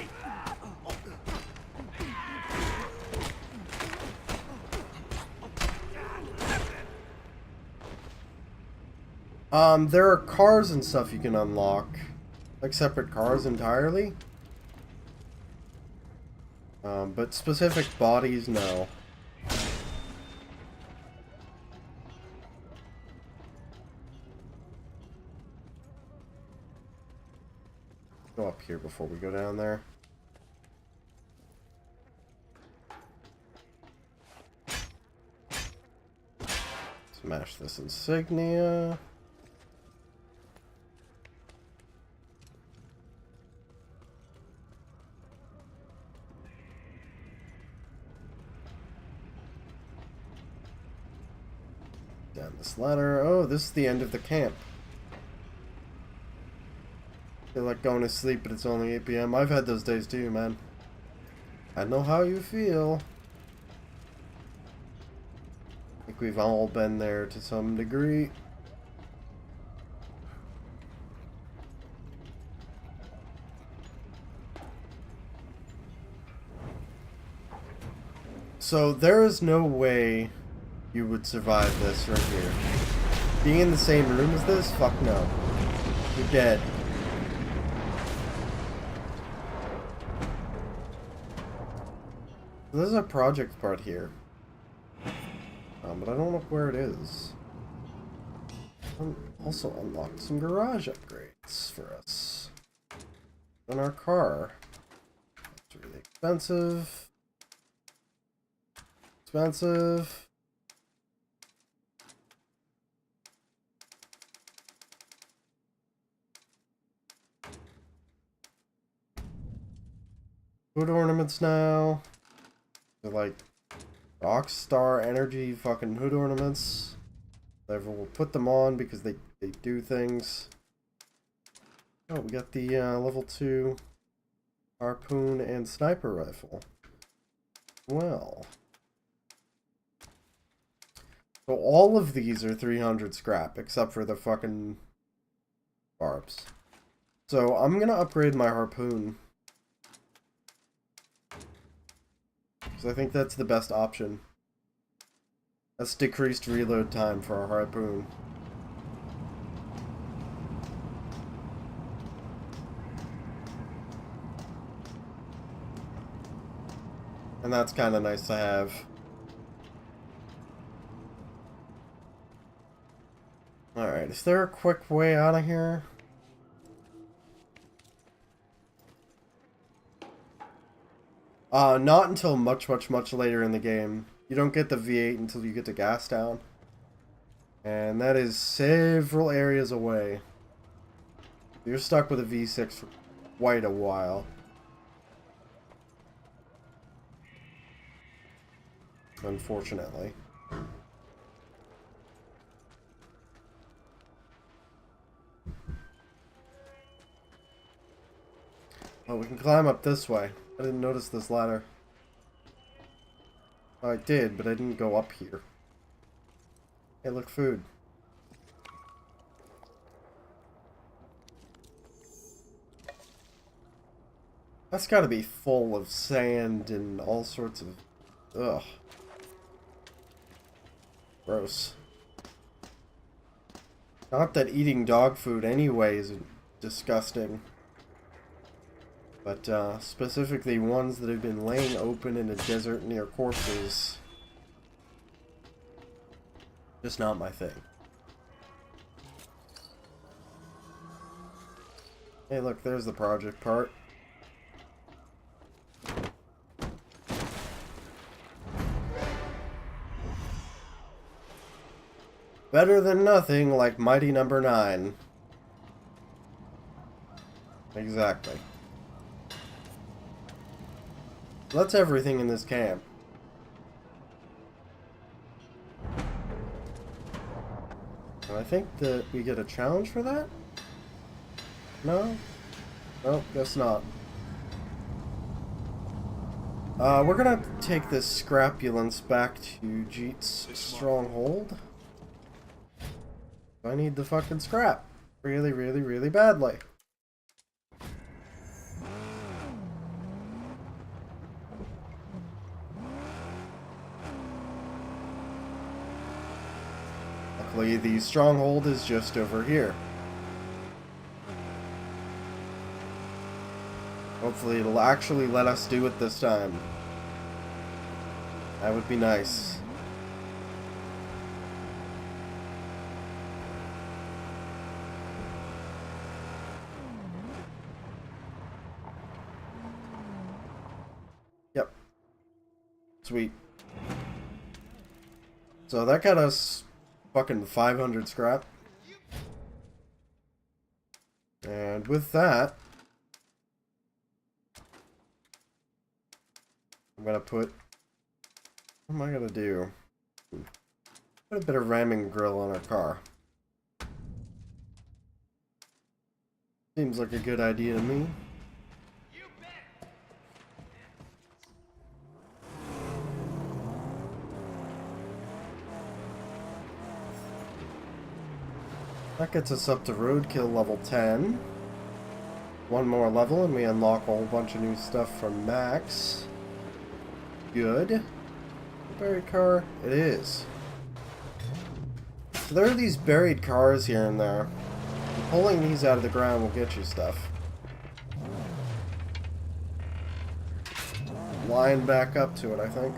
There are cars and stuff you can unlock. Like separate cars entirely. But specific bodies, no. Go up here before we go down there. Smash this insignia. Down this ladder. Oh, this is the end of the camp. Feel like going to sleep, but it's only 8 p.m. I've had those days too, man. I know how you feel. I think we've all been there to some degree. So there is no way you would survive this right here. Being in the same room as this? Fuck no. You're dead. There's a project part here. But I don't know where it is. Also unlocked some garage upgrades for us. On our car. It's really expensive. Expensive. Hood ornaments now. They're like Rockstar Energy fucking hood ornaments. Whatever, we'll put them on because they do things. Oh, we got the level 2 harpoon and sniper rifle. Well. So all of these are 300 scrap, except for the fucking barbs. So I'm gonna upgrade my harpoon. Because I think that's the best option. That's decreased reload time for our harpoon. And that's kind of nice to have. Alright, is there a quick way out of here? Not until much later in the game. You don't get the V8 until you get to Gastown. And that is several areas away. You're stuck with a V6 for quite a while. Unfortunately. Oh, we can climb up this way. I didn't notice this ladder. Oh, I did, but I didn't go up here. Hey, look, food. That's gotta be full of sand and all sorts of... Ugh. Gross. Not that eating dog food anyway is disgusting. But, specifically ones that have been laying open in a desert near corpses. Just not my thing. Hey, look, there's the project part. Better than nothing, like Mighty Number 9. Exactly. That's everything in this camp. And I think that we get a challenge for that? No? Nope, guess not. We're gonna take this scrapulence back to Jeet's stronghold. I need the fucking scrap. Really, really, really badly. Luckily, the stronghold is just over here. Hopefully it'll actually let us do it this time. That would be nice. Yep. Sweet. So that got us fucking 500 scrap. And with that, I'm gonna put... What am I gonna do? Put a bit of ramming grill on our car. Seems like a good idea to me. That gets us up to roadkill level 10. One more level and we unlock a whole bunch of new stuff from Max. Good. Buried car? It is. So there are these buried cars here and there. And pulling these out of the ground will get you stuff. Line back up to it, I think.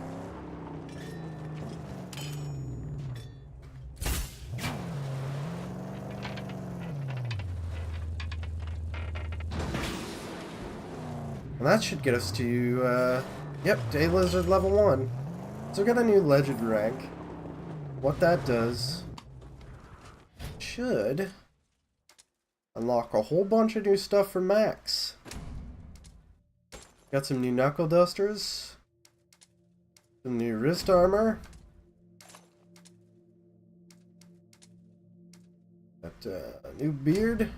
And that should get us to, yep, Day Lizard level 1. So we got a new legend rank. What that does should unlock a whole bunch of new stuff for Max. Got some new knuckle dusters. Some new wrist armor. Got a new beard.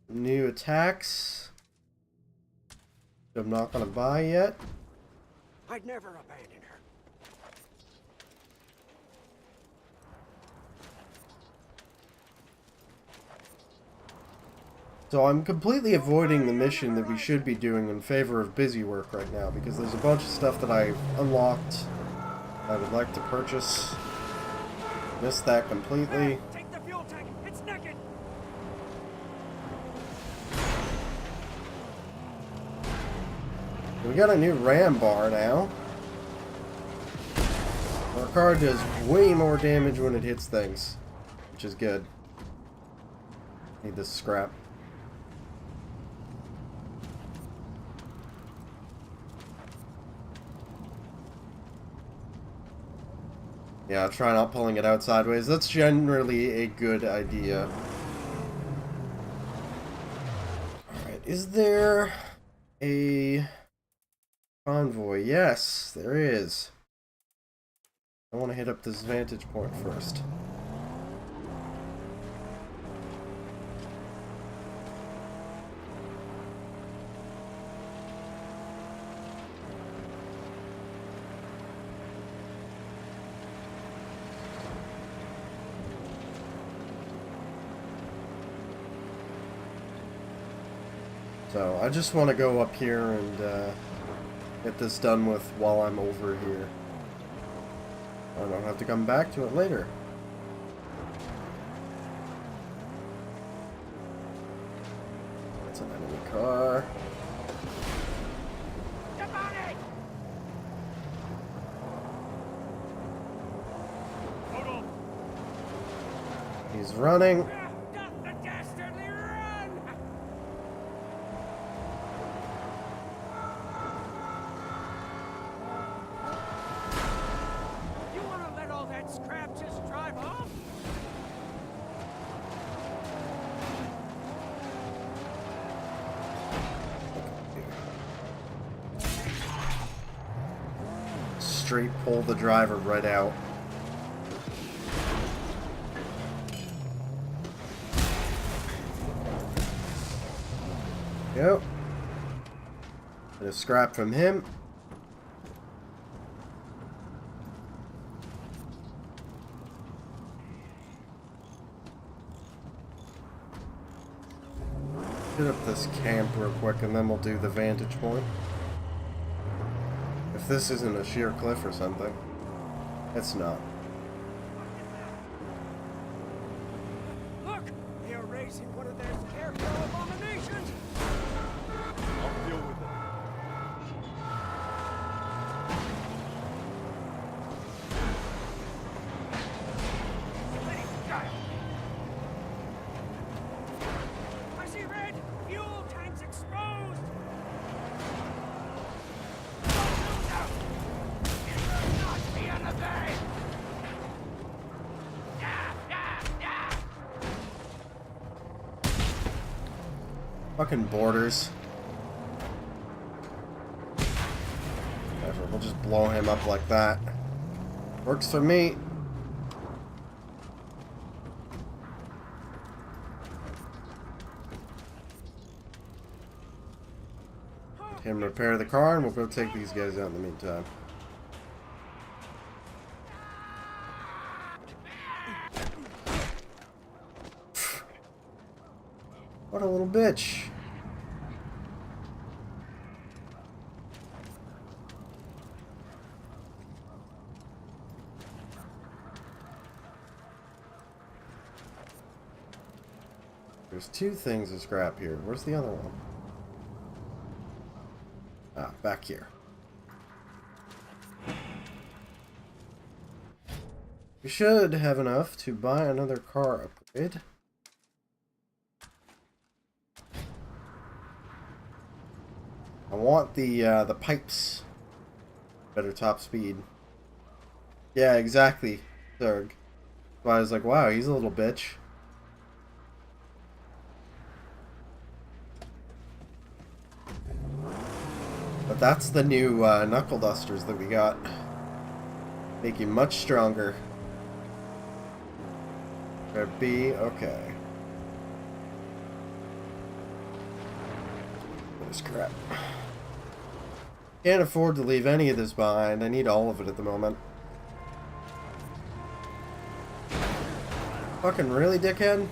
New attacks. I'm not gonna buy yet. I'd never abandon her. So I'm completely avoiding the mission that we should be doing in favor of busy work right now, because there's a bunch of stuff that I've unlocked I would like to purchase. Missed that completely. Take the fuel tank. It's naked. We got a new ram bar now. Our car does way more damage when it hits things, which is good. Need this scrap. Yeah, try not pulling it out sideways. That's generally a good idea. Alright, is there a convoy? Yes, there is. I want to hit up this vantage point first. So, I just want to go up here and get this done with while I'm over here. I don't have to come back to it later. That's an enemy car. He's running. scrap just drive off? Straight pull the driver right out. Yep. Bit of scrap from him. Hit up this camp real quick and then we'll do the vantage point. If this isn't a sheer cliff or something. It's not. Look! They're raising one of their scarecrow abominations! I'll deal with it. I see red! Fuel tanks exposed! Fucking borders. Whatever, we'll just blow him up like that. Works for me. Let him repair the car and we'll go take these guys out in the meantime. What a little bitch. There's two things of scrap here. Where's the other one? Ah, back here. We should have enough to buy another car upgrade. I want the pipes. Better top speed. Yeah, exactly, Zerg. So I was like, wow, he's a little bitch. But that's the new knuckle dusters that we got. Make you much stronger. Grab B, okay. This crap. Can't afford to leave any of this behind. I need all of it at the moment. Fucking really, dickhead?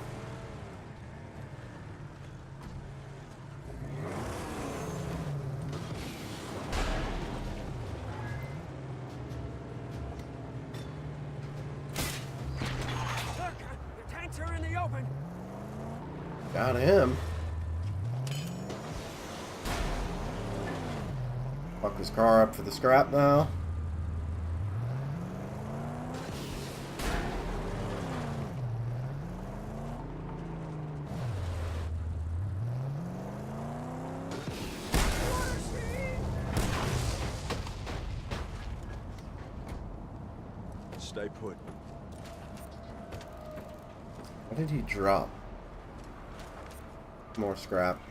Look! The tanks are in the open! Got him. Fuck his car up for the scrap now. Stay put. What did he drop? More scrap.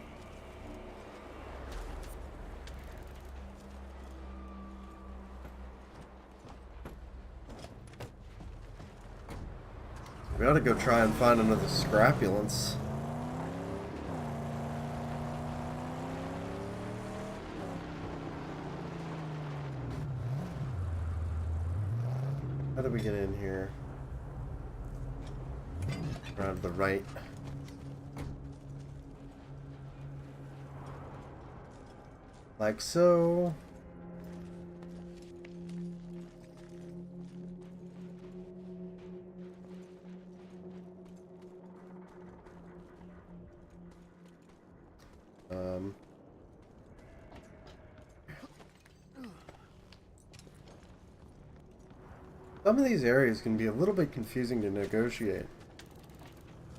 We ought to go try and find another scrapulence. How do we get in here? Around to the right. Like so. Some of these areas can be a little bit confusing to negotiate,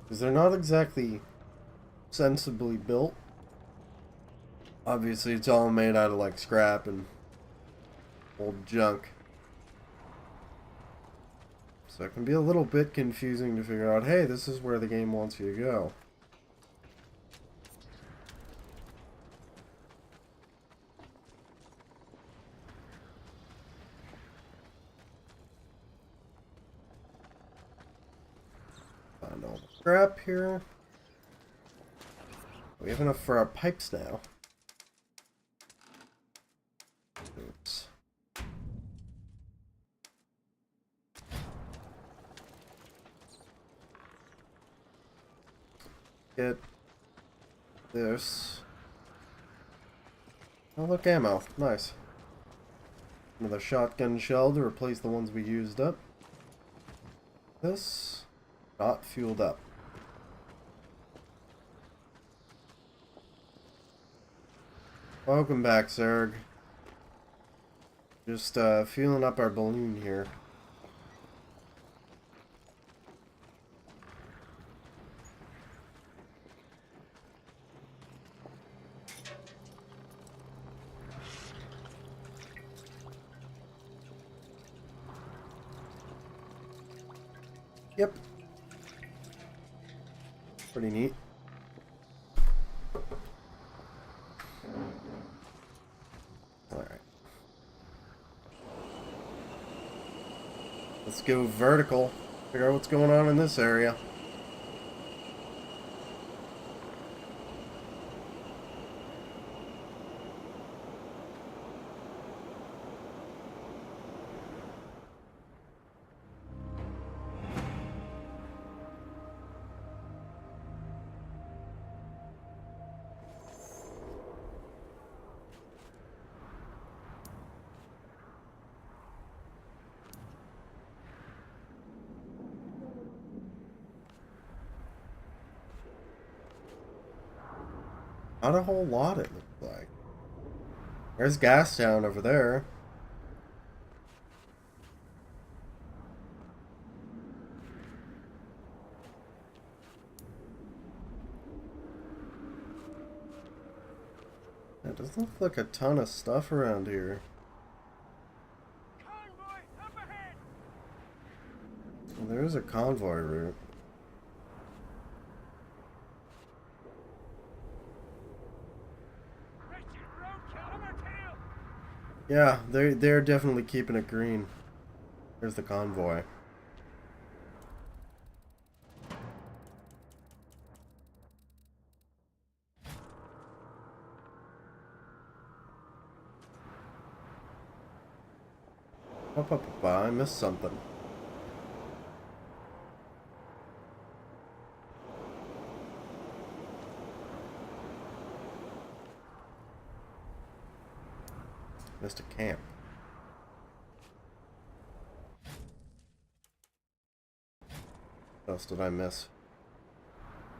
because they're not exactly sensibly built. Obviously, it's all made out of like scrap and old junk. So it can be a little bit confusing to figure out, hey, this is where the game wants you to go. Find all the crap here. We have enough for our pipes now. Oops. Get this. Oh, look, ammo. Nice. Another shotgun shell to replace the ones we used up. This, not fueled up. Welcome back, Zerg. Just fueling up our balloon here. Yep. Pretty neat. Alright. Let's go vertical. Figure out what's going on in this area. Not a whole lot, it looks like. There's Gastown over there. It doesn't look like a ton of stuff around here. Convoy up ahead! Well, there is a convoy route. Yeah, they're definitely keeping it green. There's the convoy. I missed something. Missed a camp. What else did I miss?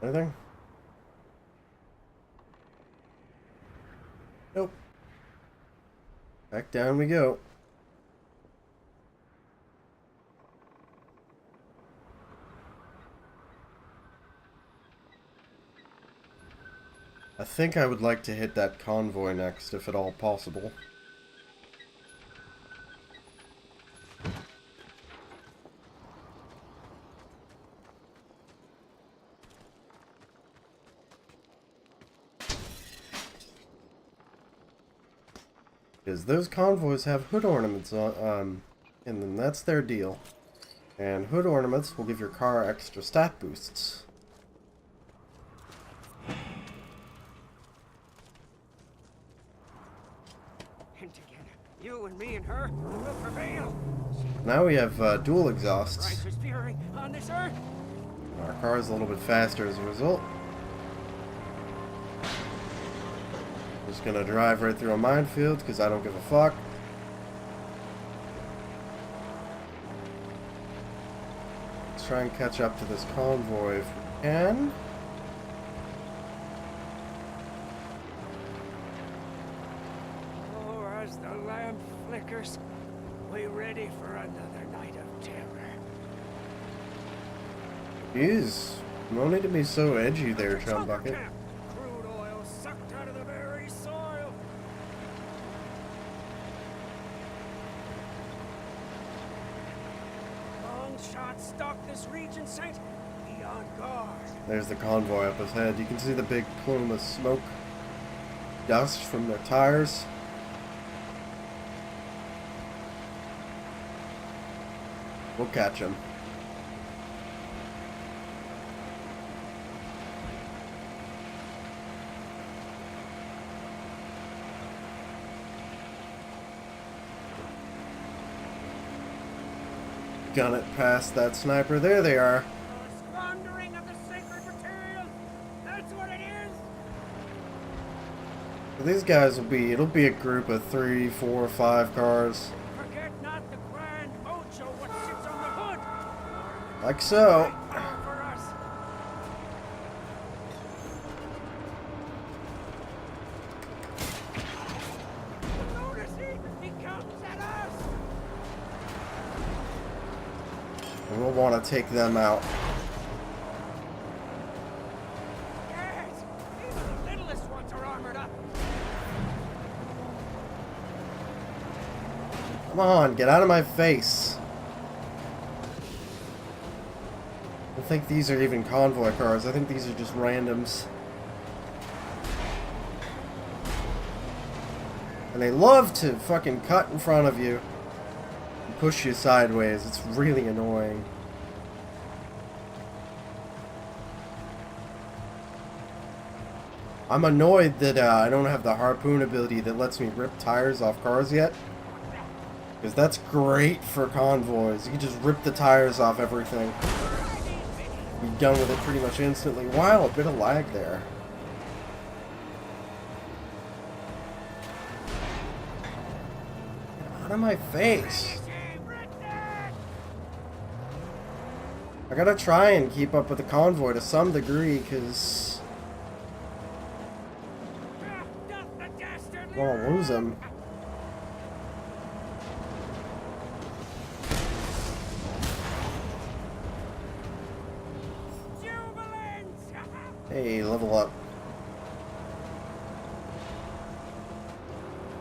Anything? Nope. Back down we go. I think I would like to hit that convoy next, if at all possible. Because those convoys have hood ornaments on, in them. That's their deal. And hood ornaments will give your car extra stat boosts. And together, you and me and her will prevail. Now we have dual exhausts. Righteous fury on this earth. Our car is a little bit faster as a result. Just gonna drive right through a minefield because I don't give a fuck. Let's try and catch up to this convoy if we can. Oh, as the lamp flickers, we ready for another night of terror. Jeez, no need to be so edgy there, Chumbucket. Crude oil sucked out of the very soil. Long can't stalk this region, Saint. Be on guard. There's the convoy up ahead. You can see the big plume of smoke, dust from their tires. We'll catch him. Gun it past that sniper. There they are. Squandering of the sacred material. That's what it is. These guys it'll be a group of 3, 4, 5 cars. Forget not the grand mojo what sits on the hood. Like so. For us. Notice he comes at us. And we'll want to take them out. Yes, even the littlest ones are armored up. Come on, get out of my face. I don't think these are even convoy cars. I think these are just randoms. And they love to fucking cut in front of you and push you sideways. It's really annoying. I'm annoyed that I don't have the harpoon ability that lets me rip tires off cars yet. Because that's great for convoys. You can just rip the tires off everything. Be done with it pretty much instantly. Wow, a bit of lag there. Get out of my face. I gotta try and keep up with the convoy to some degree, because I don't lose them. Hey, level up.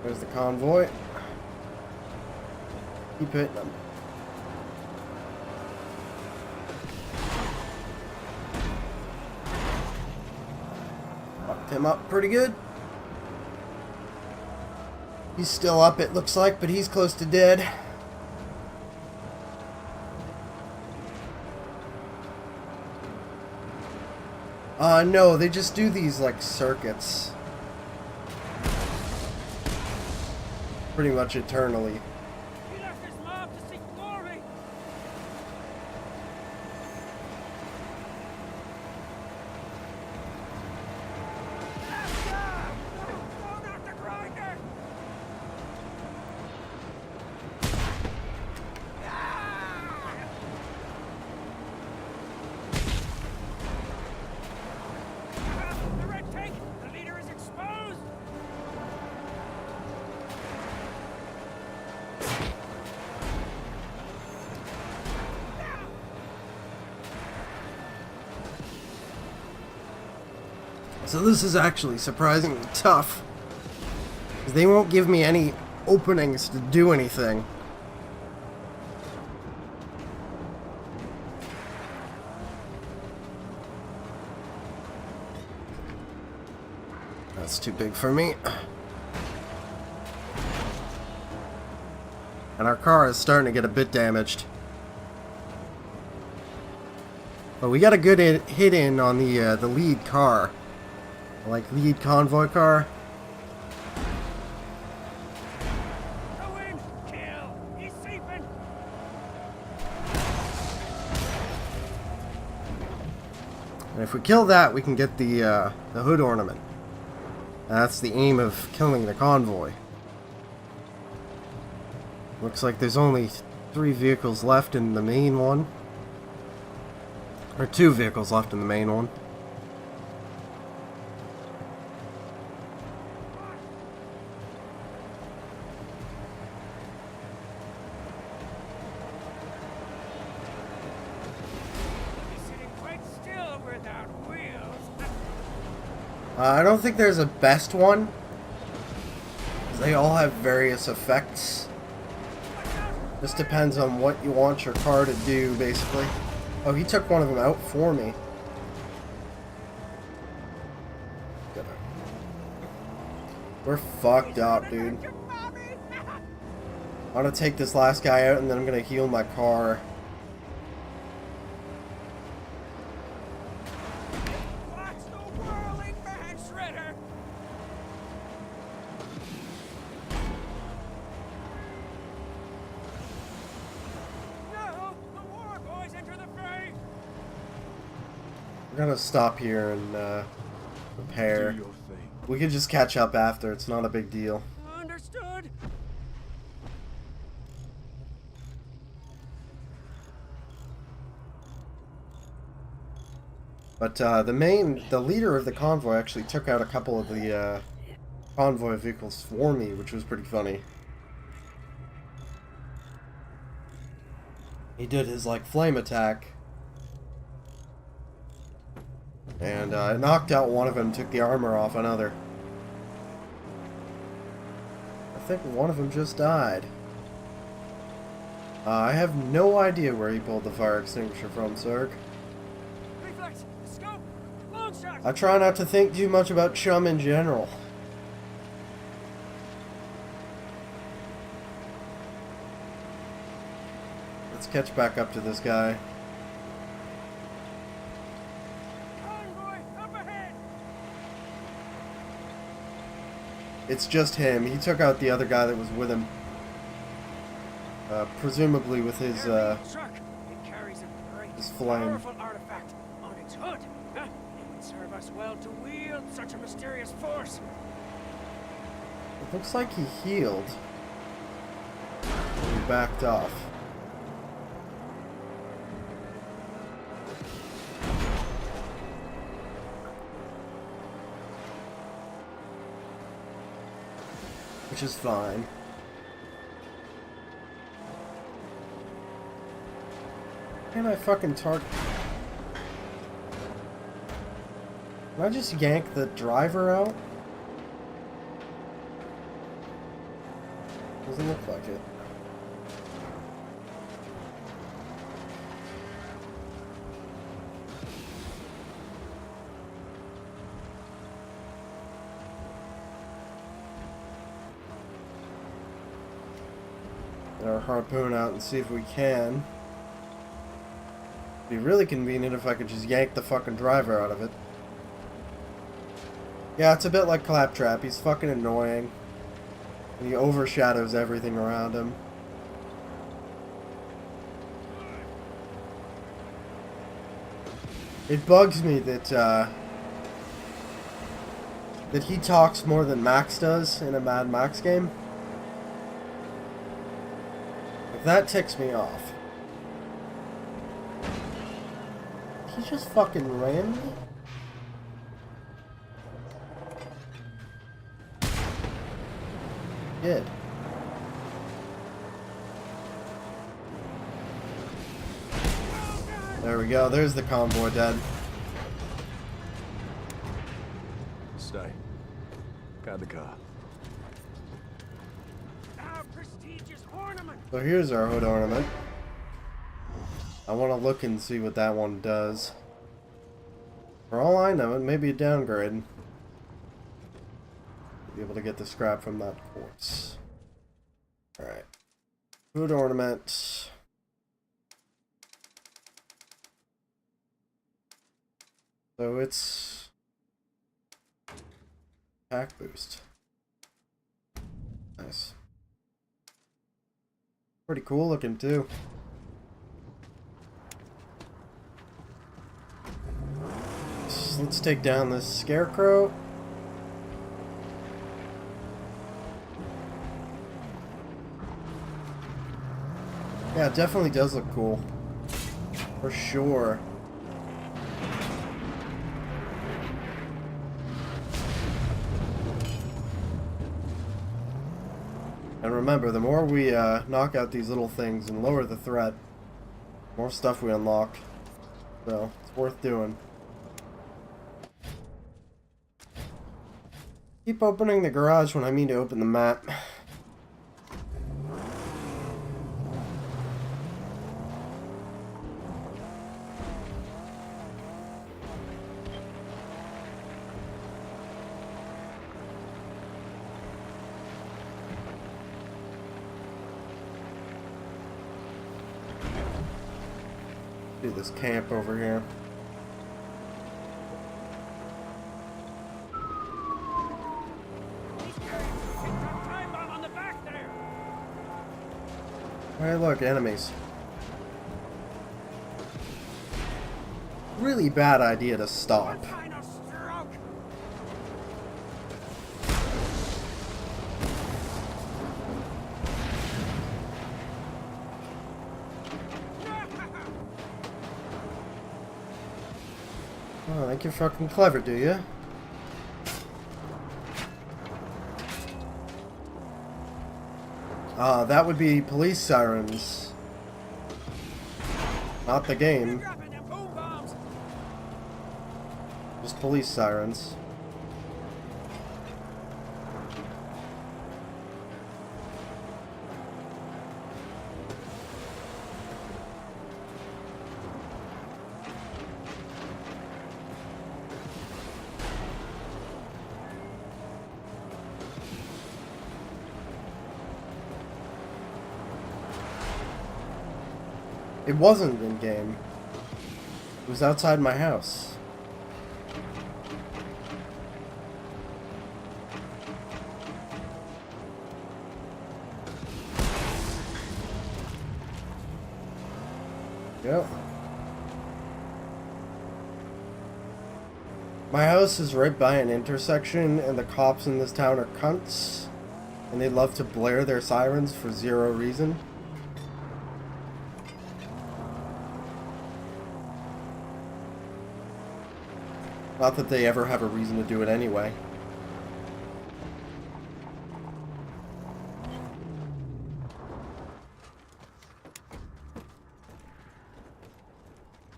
There's the convoy. Keep hitting them. Fucked him up pretty good. He's still up, it looks like, but he's close to dead. No, they just do these, like, circuits. Pretty much eternally. He left his mob to seek glory. Throw out the grinder. The red tank, the leader is exposed. So this is actually surprisingly tough. 'Cause they won't give me any openings to do anything. That's too big for me. And our car is starting to get a bit damaged. But we got a good hit in on the lead car. Like lead convoy car. Go in, kill. He's sleeping. And if we kill that, we can get the hood ornament. And that's the aim of killing the convoy. Looks like there's only 3 vehicles left in the main one. Or 2 vehicles left in the main one. He's sitting quite still without wheels. I don't think there's a best one. They all have various effects. Just depends on what you want your car to do, basically. Oh, he took one of them out for me. We're fucked up, dude. I'm gonna take this last guy out and then I'm gonna heal my car. Watch the whirling man shredder! No! The war boys enter the fray! We're gonna stop here and repair. Do your thing. We could just catch up after, it's not a big deal. Understood? But the leader of the convoy actually took out a couple of the convoy vehicles for me, which was pretty funny. He did his like flame attack, and it knocked out one of them, took the armor off another. I think one of them just died. I have no idea where he pulled the fire extinguisher from, Zerg. Reflex! Scope! Long shot! I try not to think too much about chum in general. Let's catch back up to this guy. Convoy, up ahead! It's just him. He took out the other guy that was with him. Presumably with his, Truck. It carries a great, his flame. powerful artifact on its hood. Huh? It would serve us well to wield such a mysterious force. It looks like he healed. He backed off. Which is fine. Can I fucking target? Can I just yank the driver out? Doesn't look like it. Get our harpoon out and see if we can. It'd be really convenient if I could just yank the fucking driver out of it. Yeah, it's a bit like Claptrap. He's fucking annoying. And he overshadows everything around him. It bugs me that that he talks more than Max does in a Mad Max game. That ticks me off. He just fucking ran me? Did. There we go. There's the convoy dead. Stay. Guard the car. Our prestigious ornament. So here's our hood ornament. I want to look and see what that one does. For all I know, it may be a downgrade. Be able to get the scrap from that quartz. Alright. Hood ornament. So it's attack boost. Nice. Pretty cool looking too. So let's take down this scarecrow. Yeah, it definitely does look cool. For sure. And remember, the more we knock out these little things and lower the threat, the more stuff we unlock. So, it's worth doing. Keep opening the garage when I mean to open the map. Do this camp over here. Time bomb on the back there. Hey, look, enemies. Really bad idea to stop. Final stroke. Oh, think you're fucking clever, do you? That would be police sirens. Not the game. Dropping them boom bombs. Just police sirens. It wasn't in-game. It was outside my house. Yep. My house is right by an intersection, and the cops in this town are cunts. And they love to blare their sirens for zero reason. Not that they ever have a reason to do it anyway.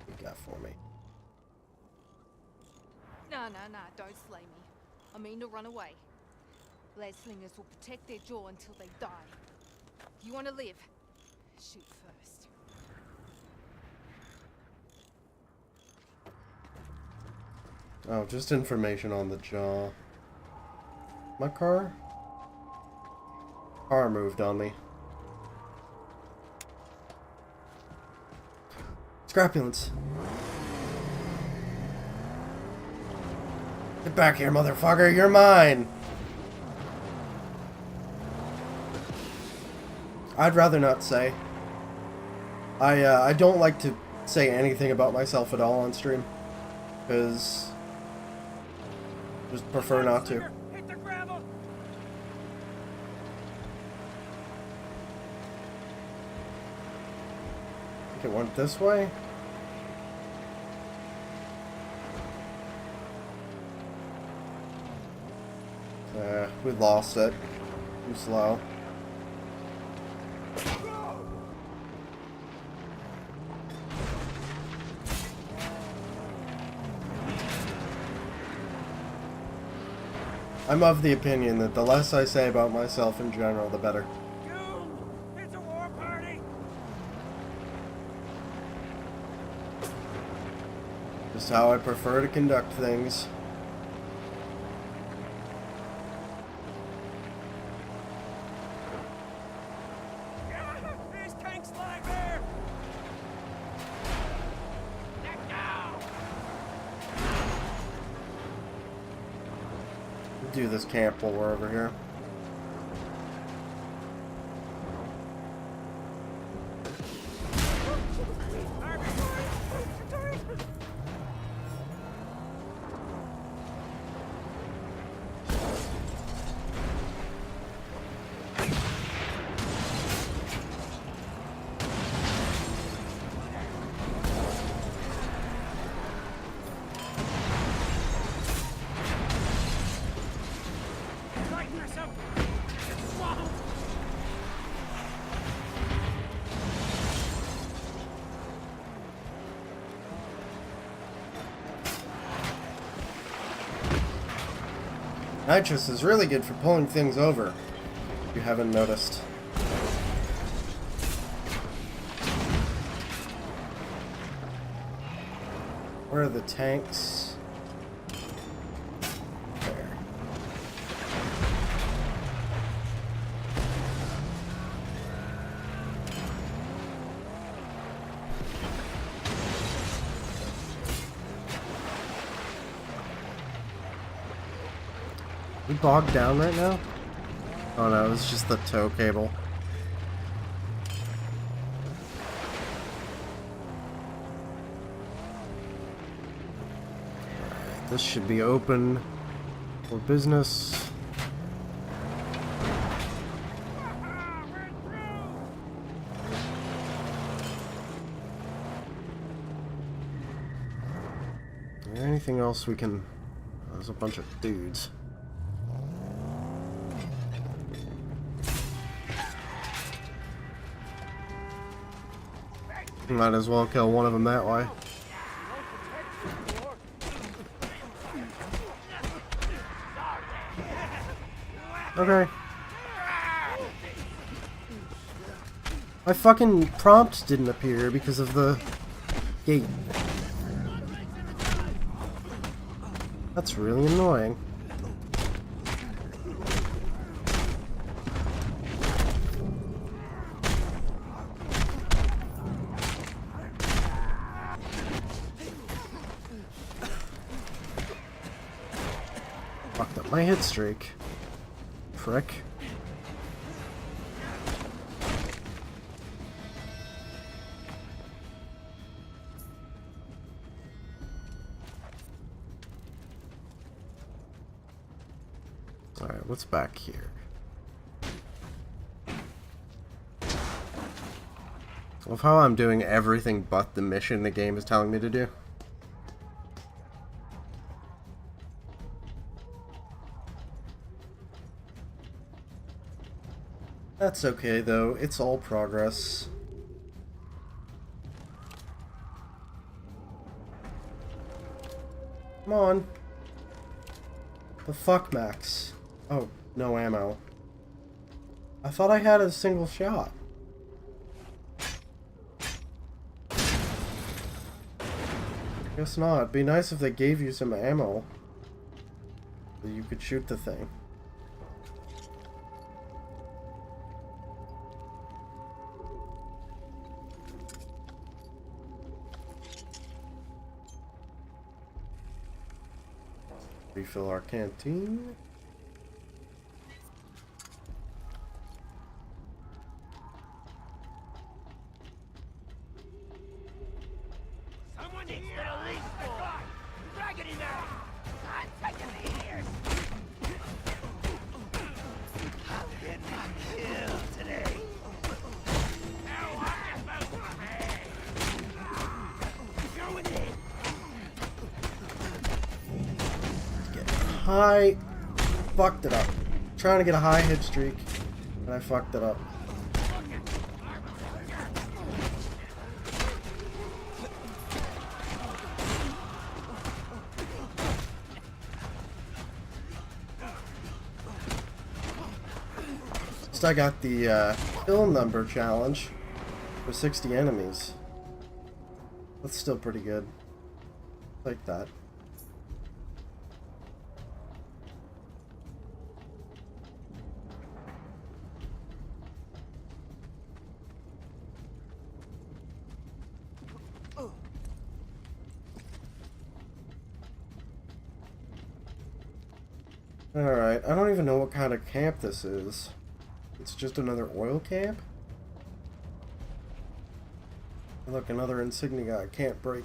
What you got for me? Nah, don't slay me. I mean to run away. Blade slingers will protect their jaw until they die. You want to live? Shoot first. Oh, just information on the jaw. My car? Car moved on me. Scrapulence. Get back here, motherfucker. You're mine. I'd rather not say. I don't like to say anything about myself at all on stream. Because... just prefer not to. Hit the gravel. I think it went this way. We lost it. Too slow. I'm of the opinion that the less I say about myself in general, the better. Doomed. It's a war party. Just how I prefer to conduct things. These tanks lie bare. Let go. We'll do this camp while we're over here. Lighten yourself. Swamp. Nitrous is really good for pulling things over, if you haven't noticed. Where are the tanks? There. We bogged down right now? Oh no, it's just the tow cable. Alright, this should be open for business. Is there anything else we can... Oh, there's a bunch of dudes. Might as well kill one of them that way. Okay. My fucking prompt didn't appear because of the gate. That's really annoying. Fucked up my hit streak. Frick. Alright, what's back here? Of how I'm doing everything but the mission the game is telling me to do. That's okay though, it's all progress. Come on. The fuck, Max? Oh, no ammo. I thought I had a single shot. Guess not. It'd be nice if they gave you some ammo so you could shoot the thing. Refill our canteen. Someone needs to release boy. Drag it in there. I'm taking the ears. I'm getting killed today. Now I'm supposed to pay. Going in. High. Fucked it up. Trying to get a high hit streak, and I fucked it up. Just I got the kill number challenge for 60 enemies. That's still pretty good. Like that. Alright, I don't even know what kind of camp this is. It's just another oil camp? Look, another insignia I can't break.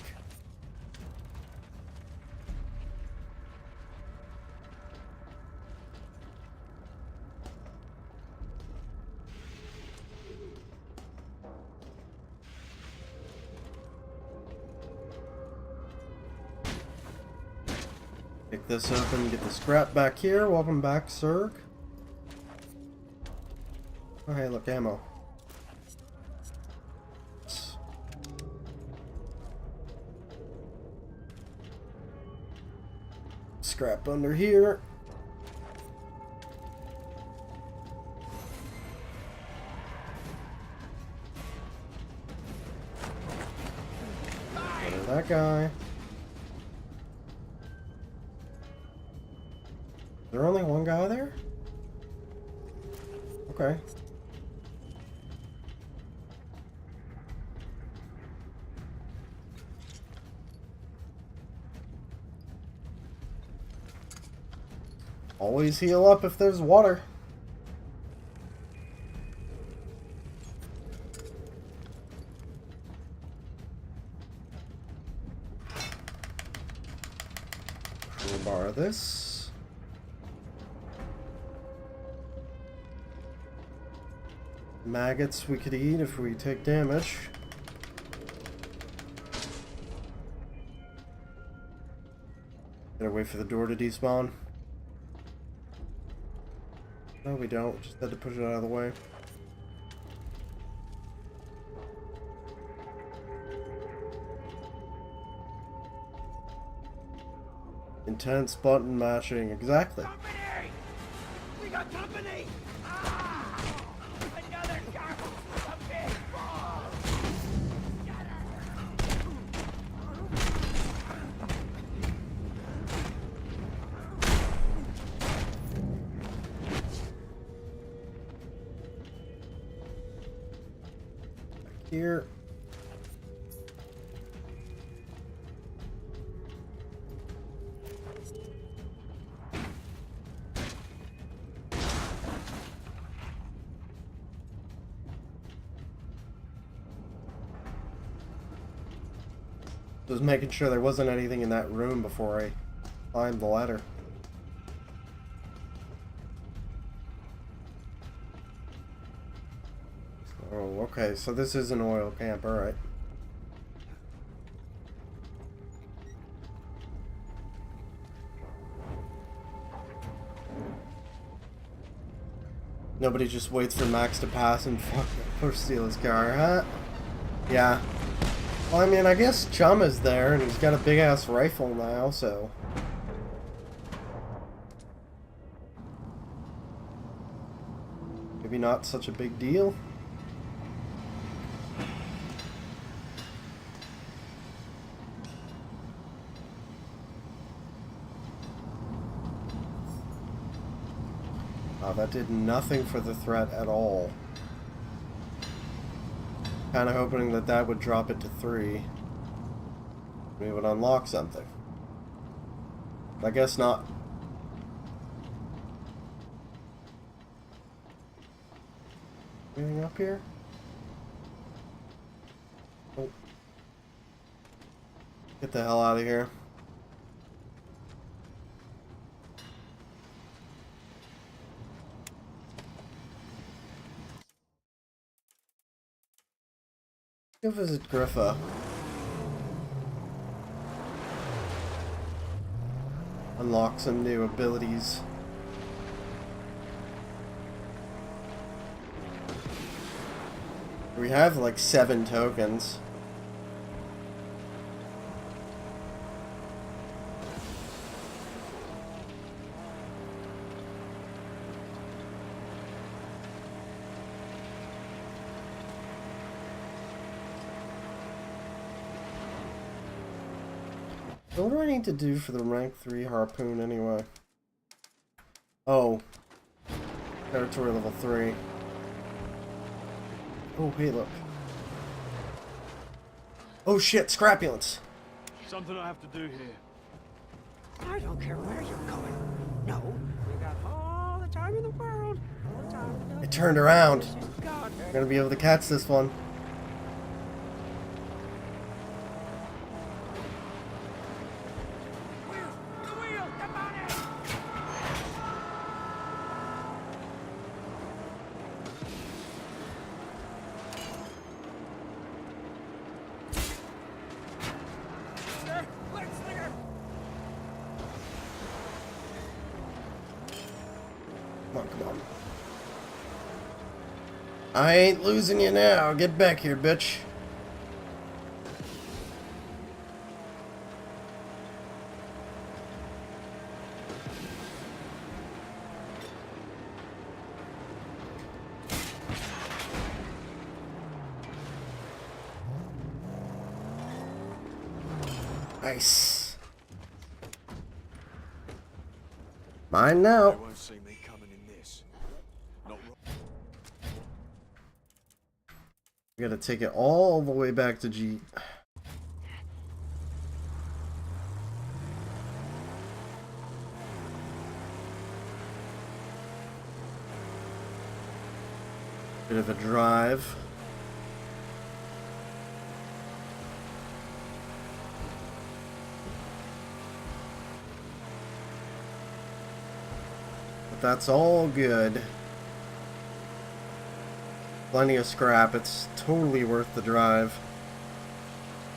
Pick this up and get the scrap back here. Welcome back, Zerg. Oh, hey, look, ammo. Scrap under here. There's that guy. Is there only one guy there? Okay. Always heal up if there's water. We'll borrow this. Maggots we could eat if we take damage. Gotta wait for the door to despawn. No, we don't. Just had to push it out of the way. Intense button mashing. Exactly. Company! We got company! Ah! Another gargle! A big ball! Get Here. Just making sure there wasn't anything in that room before I climbed the ladder. Oh, okay, so this is an oil camp, alright. Nobody just waits for Max to pass and push steal his car, huh? Yeah. Well, I mean, I guess Chum is there, and he's got a big-ass rifle now, so... maybe not such a big deal. Oh, that did nothing for the threat at all. Kind of hoping that that would drop it to 3. We would unlock something. I guess not. Anything up here? Oh. Get the hell out of here. Go visit Griffa. Unlock some new abilities. We have like 7 tokens. What do I need to do for the rank 3 harpoon anyway? Oh. Territory level 3. Oh, hey, look. Oh shit, Scrapulence! Something I have to do here. I don't care where you're going. No, we got all the time in the world. All the time. It turned around. God, We're gonna be able to catch this one. Come on. I ain't losing you now. Get back here, bitch. Nice. Mine now. They won't see me coming in this. Not We gotta take it all the way back to G. Bit of a drive. But that's all good. Plenty of scrap. It's totally worth the drive.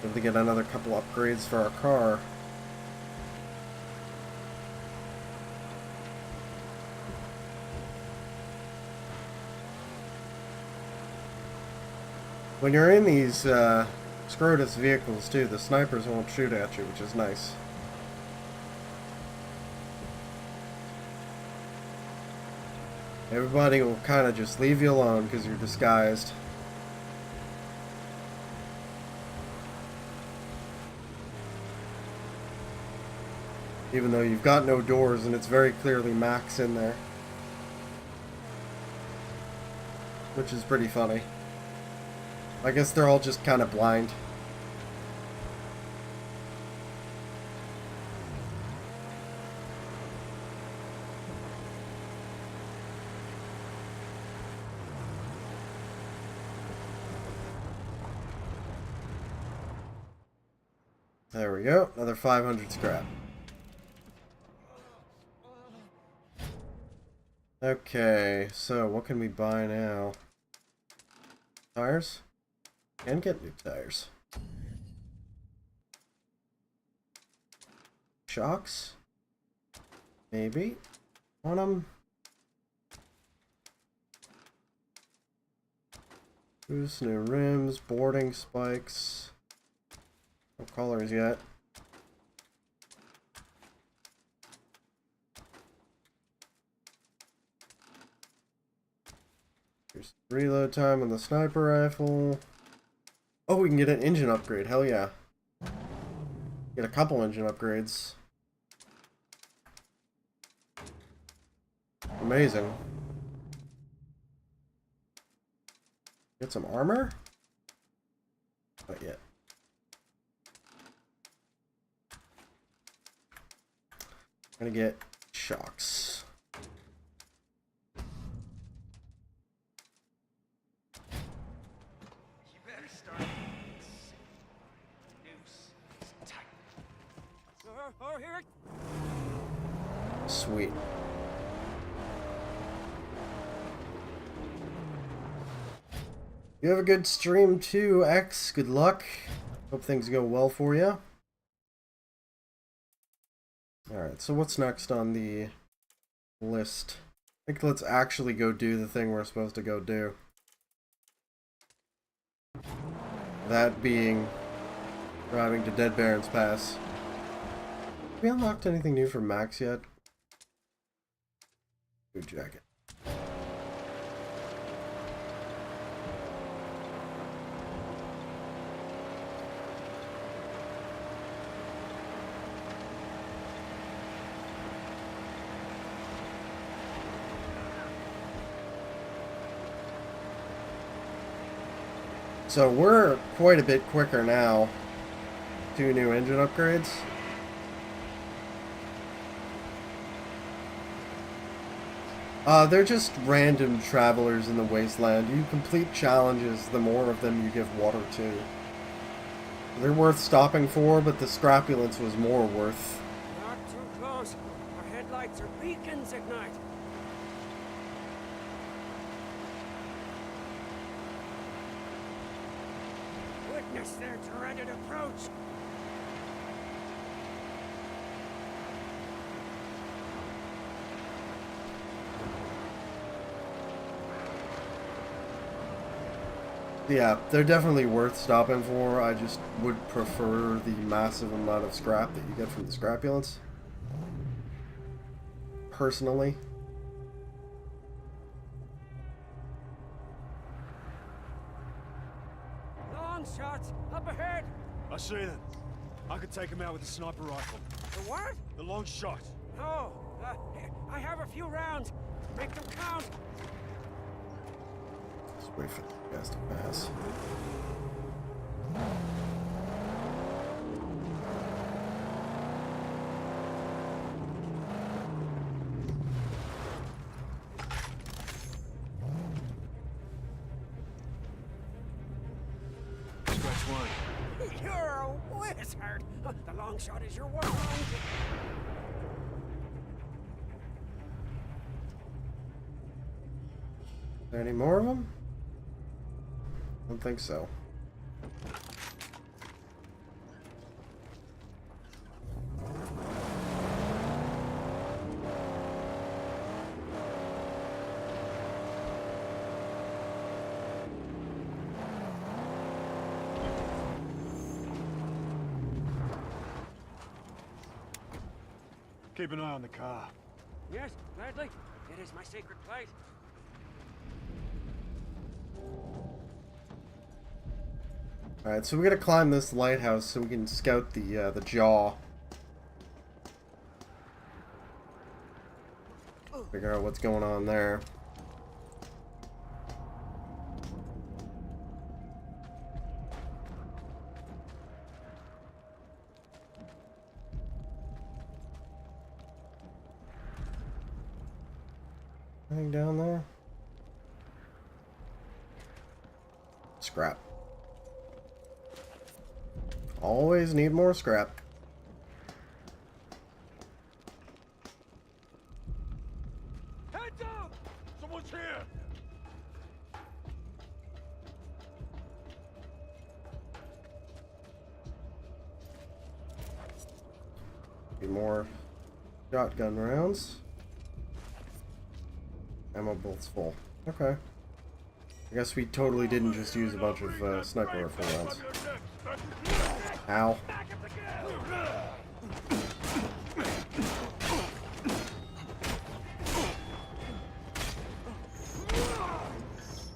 Able to get another couple upgrades for our car. When you're in these Scrotus vehicles too, the snipers won't shoot at you, which is nice. Everybody will kind of just leave you alone because you're disguised. Even though you've got no doors and it's very clearly Max in there. Which is pretty funny. I guess they're all just kind of blind. There we go. Another 500 scrap. Okay, so what can we buy now? Tires? Can get new tires. Shocks? Maybe. Want them? Boost, new rims, boarding spikes. No colors yet. Here's reload time on the sniper rifle. Oh, we can get an engine upgrade. Hell yeah. Get a couple engine upgrades. Amazing. Get some armor? Not yet. Gonna get shocks. You better start. Noose is tight. Here. Sweet. You have a good stream too, X. Good luck. Hope things go well for you. Alright, so what's next on the list? I think let's actually go do the thing we're supposed to go do. That being driving to Dead Barrens Pass. Have we unlocked anything new for Max yet? New jacket. So we're quite a bit quicker now. 2 new engine upgrades. They're just random travelers in the wasteland. You complete challenges, the more of them you give water to. They're worth stopping for, but the scrapulence was more worth. Not too close. Our headlights are beacons at night. Witness their dreaded approach. Yeah, they're definitely worth stopping for. I just would prefer the massive amount of scrap that you get from the scrapulence. Personally. Long shots up ahead. I see them. I could take them out with a sniper rifle. The what? The long shot. Oh, I have a few rounds. Make them count. Just wait for the guys to pass. way. You're a wizard. The long shot is your one. There any more of them? I don't think so. Keep an eye on the car. Yes, gladly. It is my sacred place. Alright, so we gotta climb this lighthouse so we can scout the jaw. Figure out what's going on there. Anything down there? Scrap. Always need more scrap. Heads up! Someone's here! Be more shotgun rounds. Ammo bolts full. Okay. I guess we totally didn't just use a bunch of sniper rifle rounds. Ow.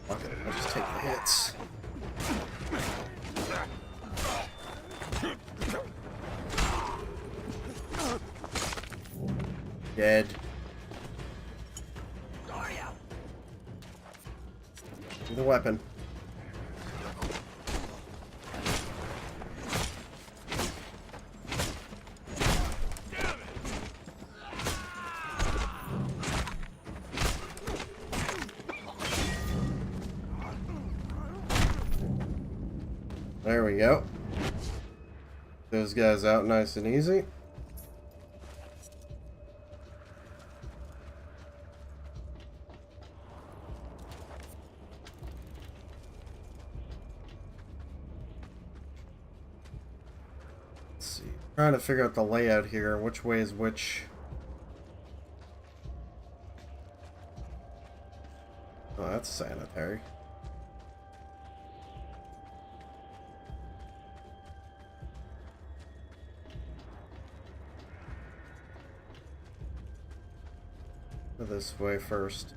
Fuck it, I'll just take the hits. Dead. With a weapon. There we go. Those guys out nice and easy. Let's see. Trying to figure out the layout here. Which way is which? Oh, that's sanitary. This way first.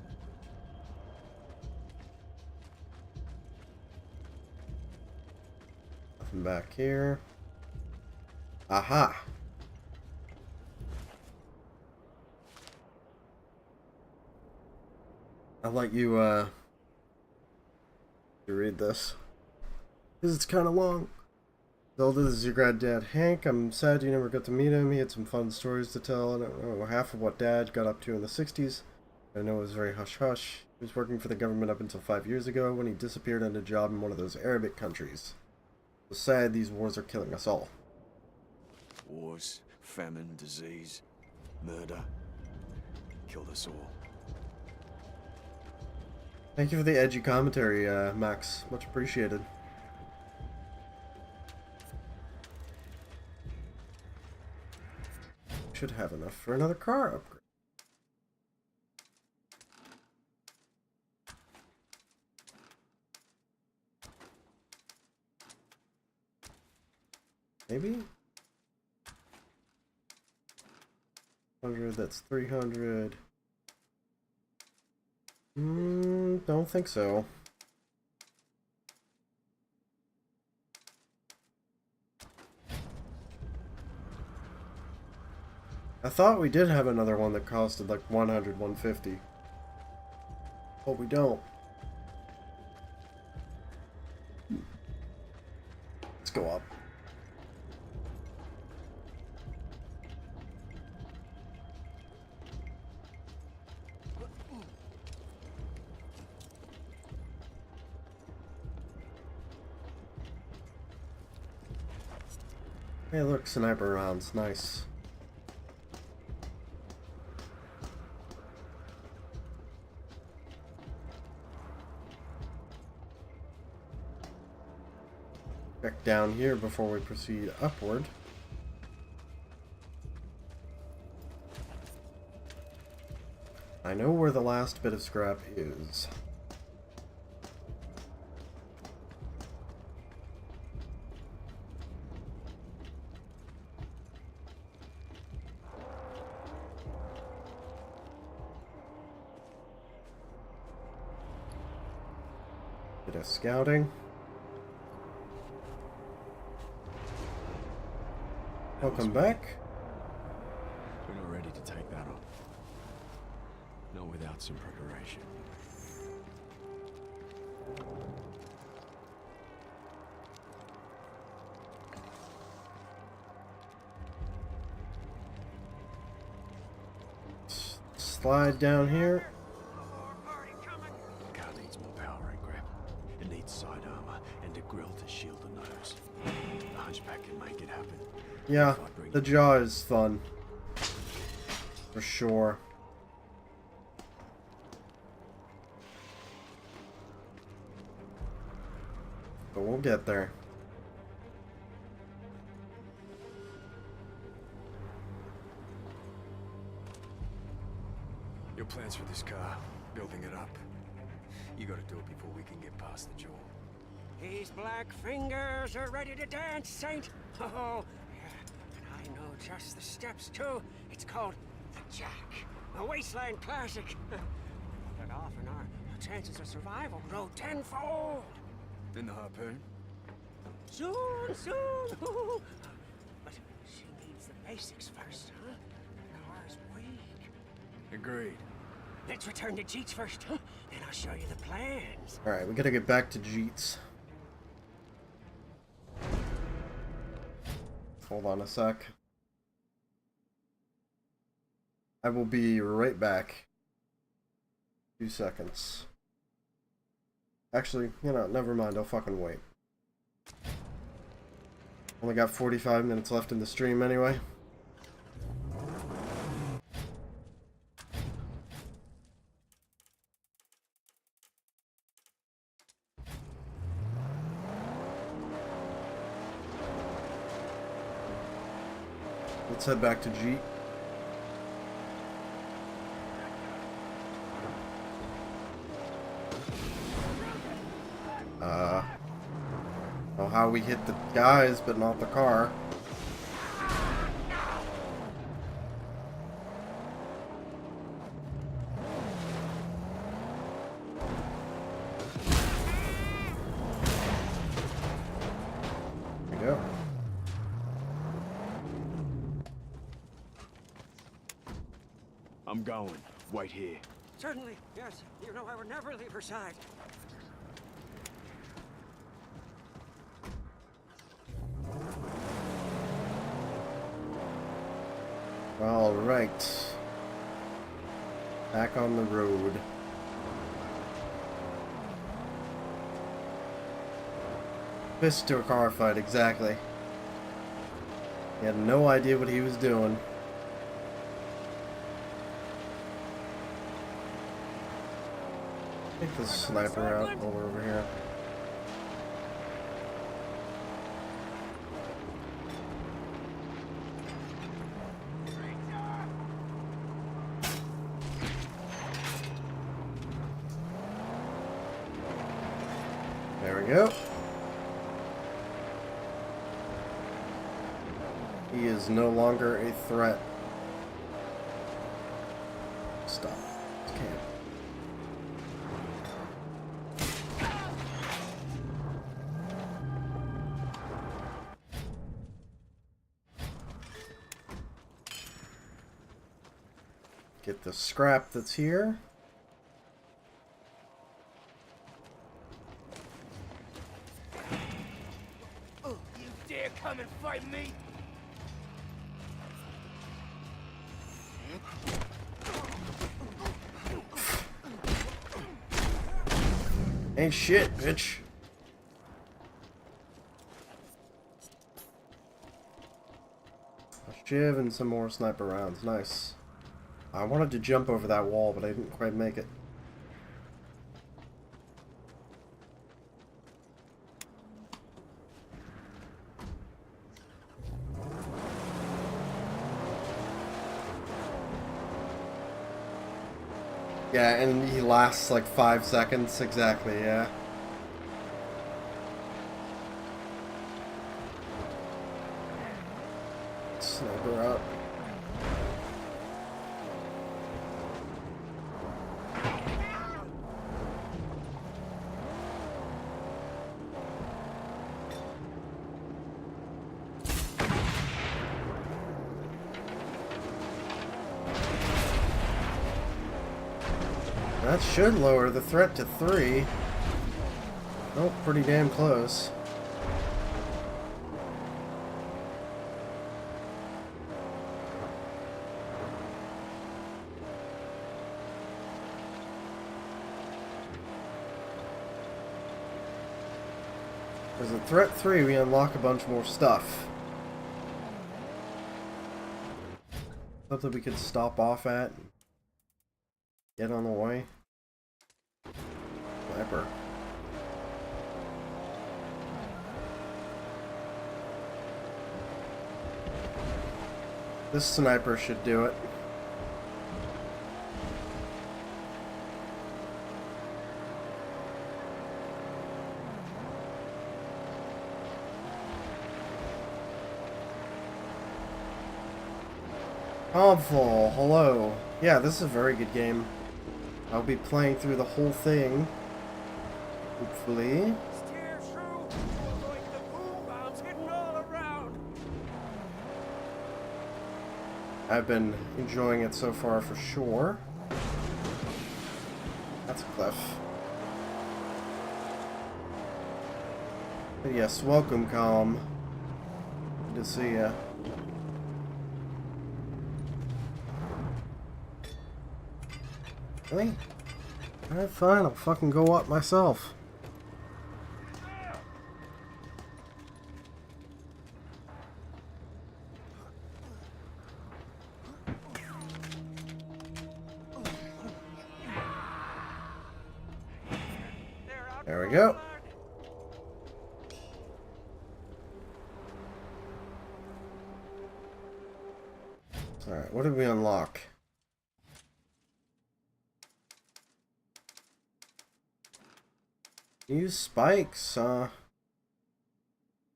Nothing back here. Aha! I'll let you read this, because it's kind of long. Zelda, this is your granddad Hank. I'm sad you never got to meet him. He had some fun stories to tell. I don't know half of what Dad got up to in the 60s. I know it was very hush-hush. He was working for the government up until 5 years ago when he disappeared on a job in one of those Arabic countries. It's sad these wars are killing us all. Wars, famine, disease, murder. Killed us all. Thank you for the edgy commentary, Max. Much appreciated. Should have enough for another car upgrade. Maybe? 100, that's 300. Don't think so. I thought we did have another one that costed like 100, 150. But we don't. Let's go up. Hey, look, sniper rounds. Nice. Check down here before we proceed upward. I know where the last bit of scrap is. Bit of scouting. Welcome back. We're not ready to take that on. Not without some preparation. Slide down here. The car needs more power and grip. It needs side armor and a grill to shield the nose. The hunchback can make it happen. Yeah, the jaw is fun. For sure. But we'll get there. Your plans for this car, building it up. You gotta do it before we can get past the jaw. These black fingers are ready to dance, Saint. Oh, yeah. And I know just the steps, too. It's called the Jack, a wasteland classic. But often our chances of survival grow tenfold. Then the harpoon? Soon, soon. But she needs the basics first, huh? Nora's weak. Agreed. Let's return to Jeets first, huh? Then I'll show you the plans. Alright, we gotta get back to Jeets. Hold on a sec. I will be right back. 2 seconds. Actually, you know, never mind. I'll fucking wait. Only got 45 minutes left in the stream anyway. Let's head back to Jeet. Know how we hit the guys, but not the car. There we go. I'm going. Wait here. Certainly, yes. You know I would never leave her side. All right. Back on the road. Pissed to a car fight, exactly. He had no idea what he was doing. Take the sniper out while we're over here. There we go. He is no longer a threat. Stop. Can't. Get the scrap that's here. Oh, you dare come and fight me? Ain't shit, bitch. Shiv and some more sniper rounds. Nice. I wanted to jump over that wall, but I didn't quite make it. Yeah, and he lasts like 5 seconds. Exactly, yeah. Sniper up. That should lower the threat to 3. Oh, pretty damn close. Because at threat 3, we unlock a bunch more stuff. Something we could stop off at. Get on the way. Sniper. This sniper should do it. Harmful, hello. Yeah, this is a very good game. I'll be playing through the whole thing. Hopefully. Steer through. Avoid the boom bombs hidden all around. I've been enjoying it so far for sure. That's a cliff. But yes, welcome, Calm. Good to see ya. Really? Alright, fine, I'll fucking go up myself. There we go. Alright, what did we unlock? Use spikes,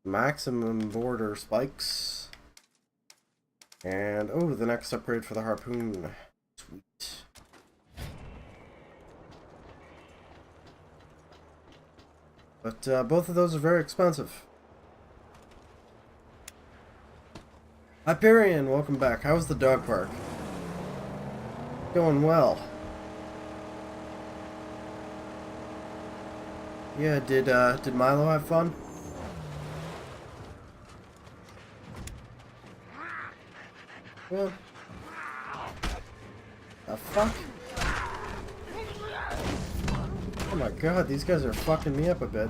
maximum border spikes. And, oh, the next upgrade for the harpoon. Sweet. But, both of those are very expensive. Hyperion, welcome back. How's the dog park? Going well. Yeah, did Milo have fun? Well, the fuck? Oh my god, these guys are fucking me up a bit.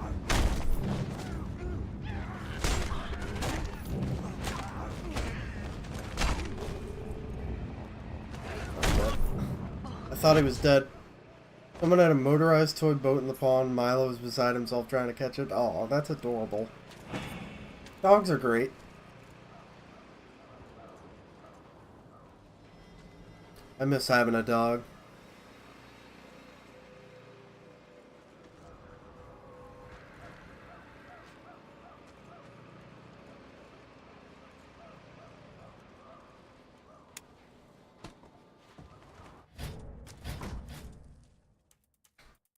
I thought he was dead. Someone had a motorized toy boat in the pond. Milo was beside himself trying to catch it. Oh, that's adorable. Dogs are great. I miss having a dog.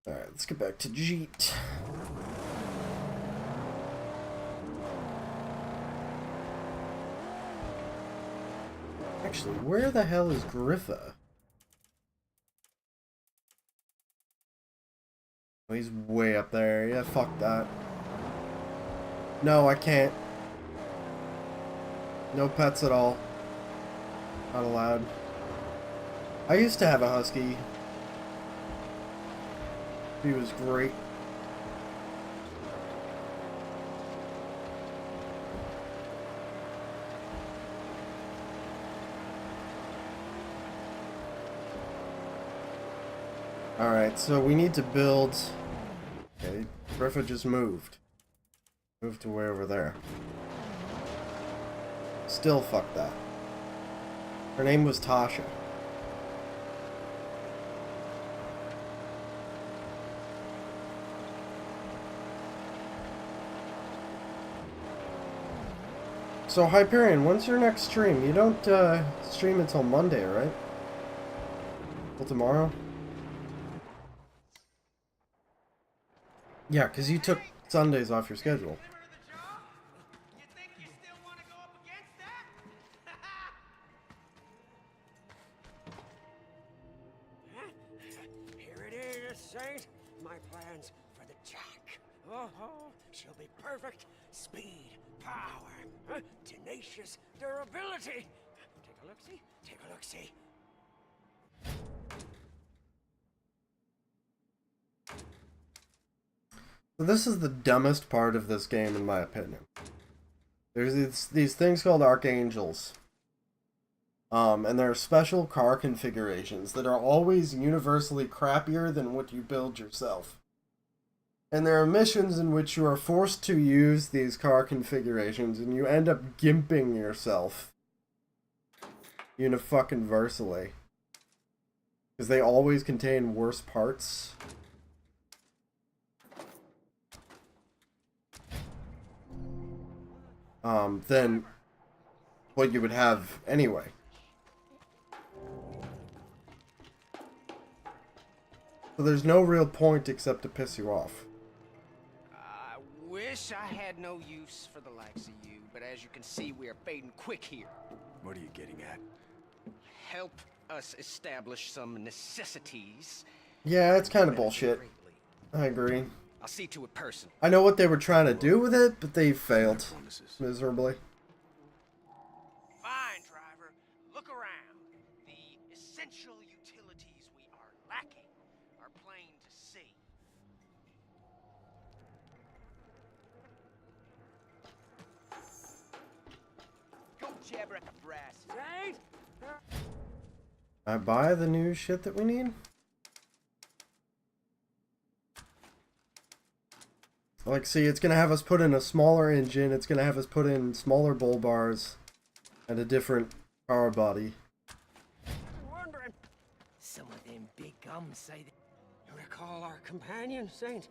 Alright, let's get back to Jeet. Actually, where the hell is Griffa? Oh, he's way up there. Yeah, fuck that. No, I can't. No pets at all. Not allowed. I used to have a husky. He was great. Alright, so we need to build... Okay, Griffa just moved. Moved to way over there. Still fuck that. Her name was Tasha. So Hyperion, when's your next stream? You don't stream until Monday, right? Till tomorrow? Yeah, because you took Sundays off your schedule. You think you still want to go up against that? Here it is, Saint. My plans for the Jack. Oh, she'll be perfect. Speed, power, tenacious durability. Take a look-see. Take a look-see. So this is the dumbest part of this game, in my opinion. There's these things called Archangels. And there are special car configurations that are always universally crappier than what you build yourself. And there are missions in which you are forced to use these car configurations, and you end up gimping yourself. Unifucking-versely. Because they always contain worse parts. Than what you would have anyway. So there's no real point except to piss you off. I wish I had no use for the likes of you, but as you can see, we are fading quick here. What are you getting at? Help us establish some necessities. Yeah, it's kind of bullshit. I agree. I'll see to it personally. I know what they were trying to do with it, but they failed miserably. Fine, driver. Look around. The essential utilities we are lacking are plain to see. Go jabber at the brass. Saint? I buy the new shit that we need? Like, see, it's gonna have us put in a smaller engine, it's gonna have us put in smaller bull bars, and a different car body. Wondering. Some of them big gums say that. You recall our companion, Saint?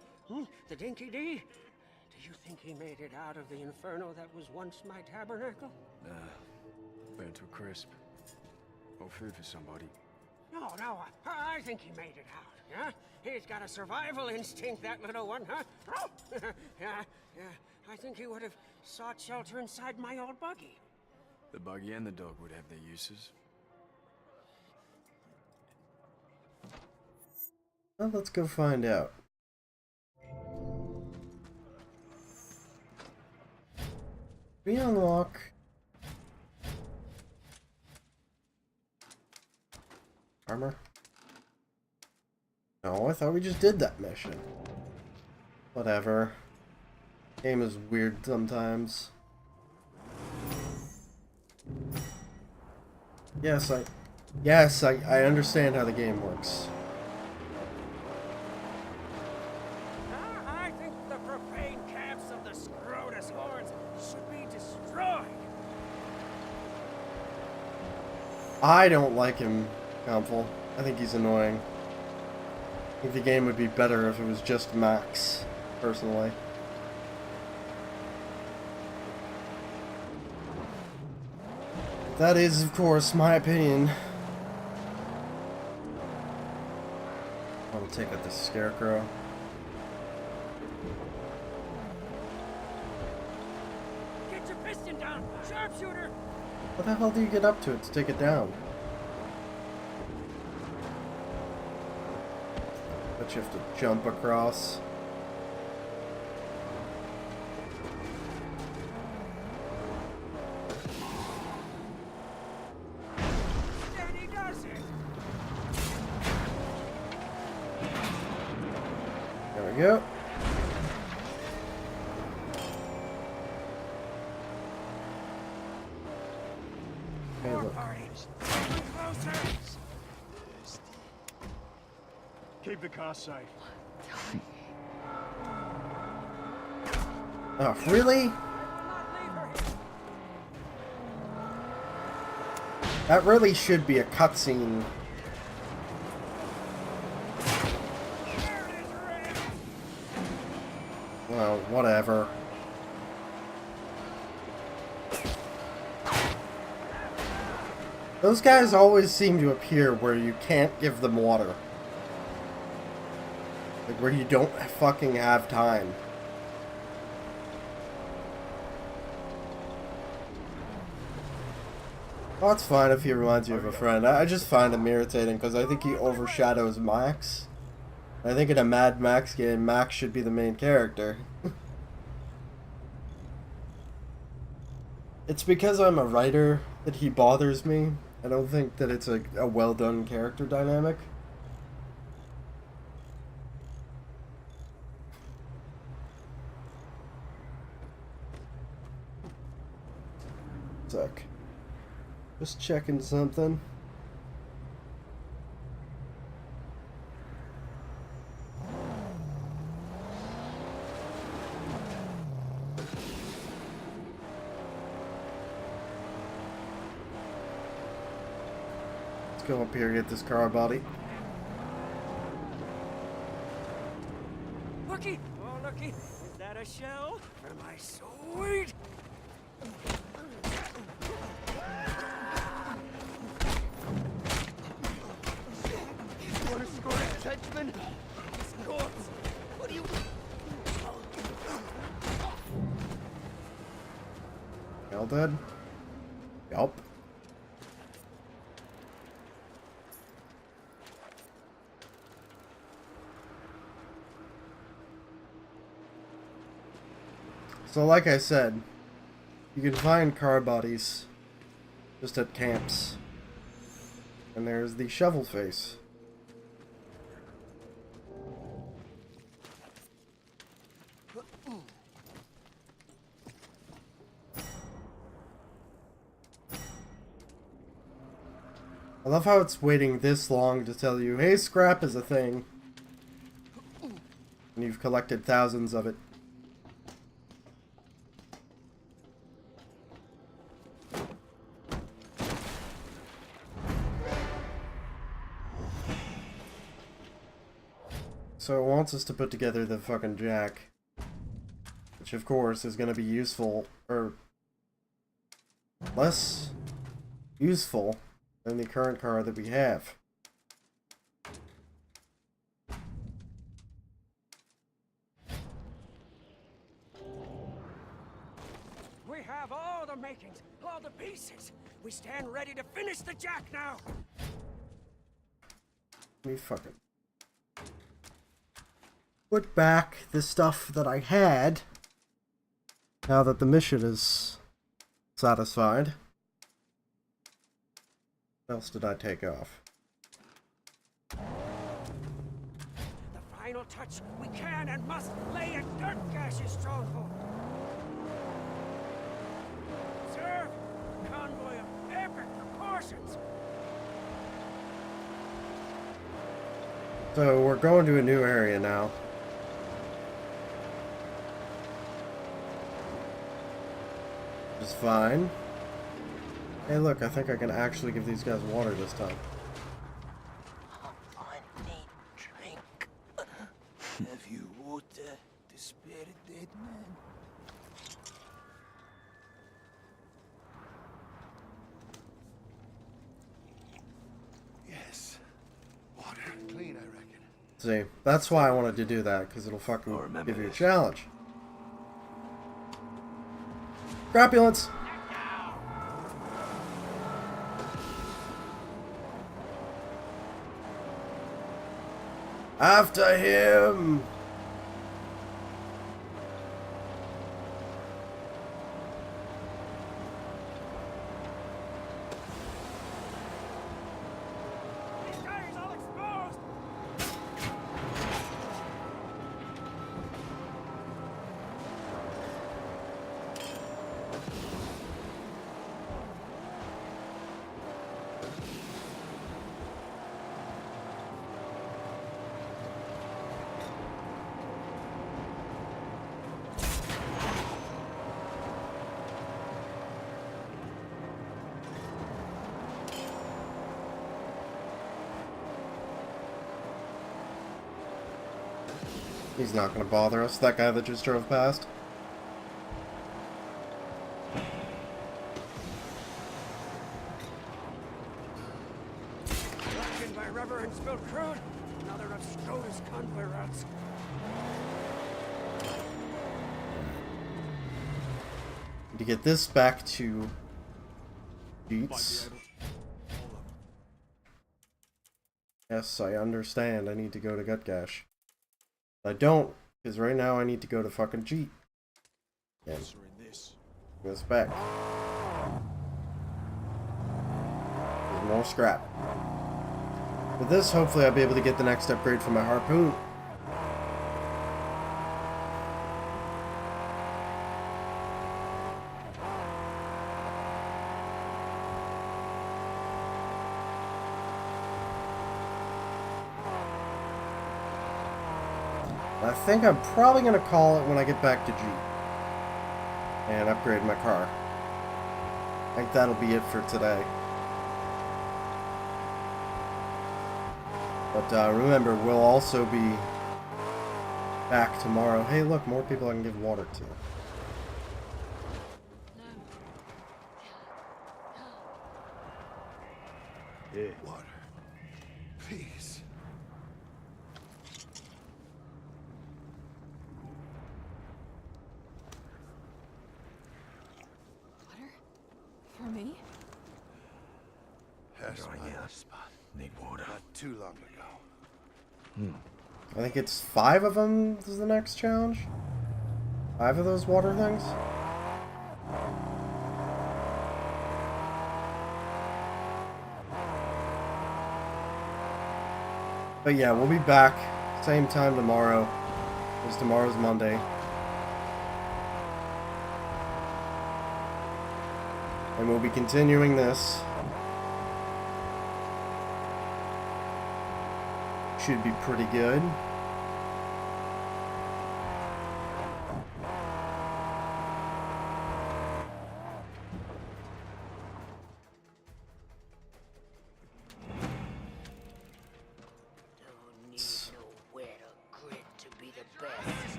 The Dinky D? Do you think he made it out of the inferno that was once my tabernacle? Nah. Burnt to a crisp. Or food for somebody. No, I think he made it out, yeah? He's got a survival instinct, that little one, huh? Yeah. I think he would have sought shelter inside my old buggy. The buggy and the dog would have their uses. Well, let's go find out. We unlock... Armor? No, I thought we just did that mission. Whatever. Game is weird sometimes. Yes, I understand how the game works. I think the profane camps of the Scrotus hordes should be destroyed. I don't like him, Council. I think he's annoying. I think the game would be better if it was just Max, personally. That is, of course, my opinion. I'll take out the Scarecrow. Get your piston down, sharpshooter! What the hell do you get up to it to take it down? But you have to jump across. And he does it! There we go. Hey, look. Parties, coming closer! Keep the car safe. Oh, really? That really should be a cutscene. Well, whatever. Those guys always seem to appear where you can't give them water. Like, where you don't fucking have time. Well, that's fine if he reminds you of a friend. I just find him irritating because I think he overshadows Max. I think in a Mad Max game, Max should be the main character. It's because I'm a writer that he bothers me. I don't think that it's a well-done character dynamic. Sec. Just checking something. Let's go up here and get this car body. Looky! Oh, looky! Is that a shell for my sweet? Want to score a judgment? Scores. What do you... All dead? Yup. So like I said, you can find car bodies just at camps. And there's the shovel face. I love how it's waiting this long to tell you, hey, scrap is a thing. And you've collected thousands of it. So it wants us to put together the fucking jack. Which of course is going to be useful, or less useful than the current car that we have. We have all the makings, all the pieces. We stand ready to finish the jack now. Let me fucking put back the stuff that I had now that the mission is satisfied. What else did I take off? The final touch. We can and must lay a dirt gash's stronghold. Serve convoy of epic proportions. So we're going to a new area now. Which is fine. Hey look, I think I can actually give these guys water this time. I need drink. Have you water to spare a dead man? Yes. Water. Clean, I reckon. See, that's why I wanted to do that, because it'll fucking give you a challenge. Crapulence! After him! These tires all exposed. He's not gonna bother us, that guy that just drove past. Blackened by rubber and spilled crude. Another of SCOTUS convoy routes. To get this back to Beats. Yes, I understand. I need to go to Gutgash. I don't, because right now I need to go to fucking Jeet. And this back. There's more scrap. With this, hopefully I'll be able to get the next upgrade for my harpoon. I think I'm probably going to call it when I get back to Jeep and upgrade my car. I think that'll be it for today. But remember, we'll also be back tomorrow. Hey, look, more people I can give water to. Yeah. Water. Please. Water? For me? That's my spot. Need water. Not too long ago. I think it's 5 of them is the next challenge. 5 of those water things. But yeah, we'll be back same time tomorrow, because tomorrow's Monday. And we'll be continuing this. Should be pretty good.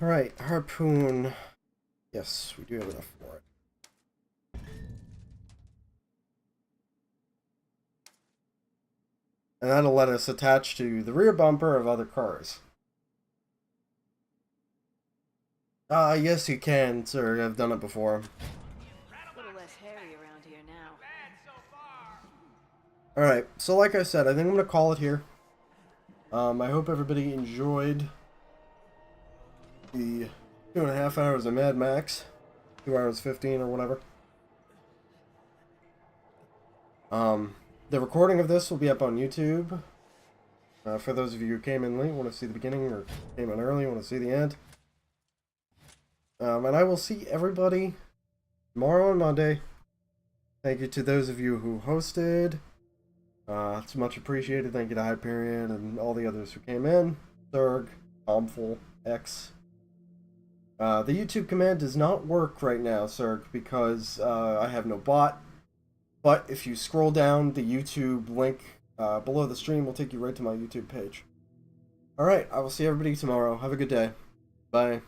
Right, harpoon. Yes, we do have enough for it. And that'll let us attach to the rear bumper of other cars. Yes you can, sir. I've done it before. A little less hairy around here now. Alright, so like I said, I think I'm going to call it here. I hope everybody enjoyed the 2.5 hours of Mad Max. 2 hours 15 or whatever. The recording of this will be up on YouTube. For those of you who came in late, want to see the beginning, or came in early, want to see the end. And I will see everybody tomorrow on Monday. Thank you to those of you who hosted. It's much appreciated. Thank you to Hyperion and all the others who came in. Zerg, Tomful, X. The YouTube command does not work right now, Zerg, because I have no bot. But if you scroll down, the YouTube link below the stream will take you right to my YouTube page. Alright, I will see everybody tomorrow. Have a good day. Bye.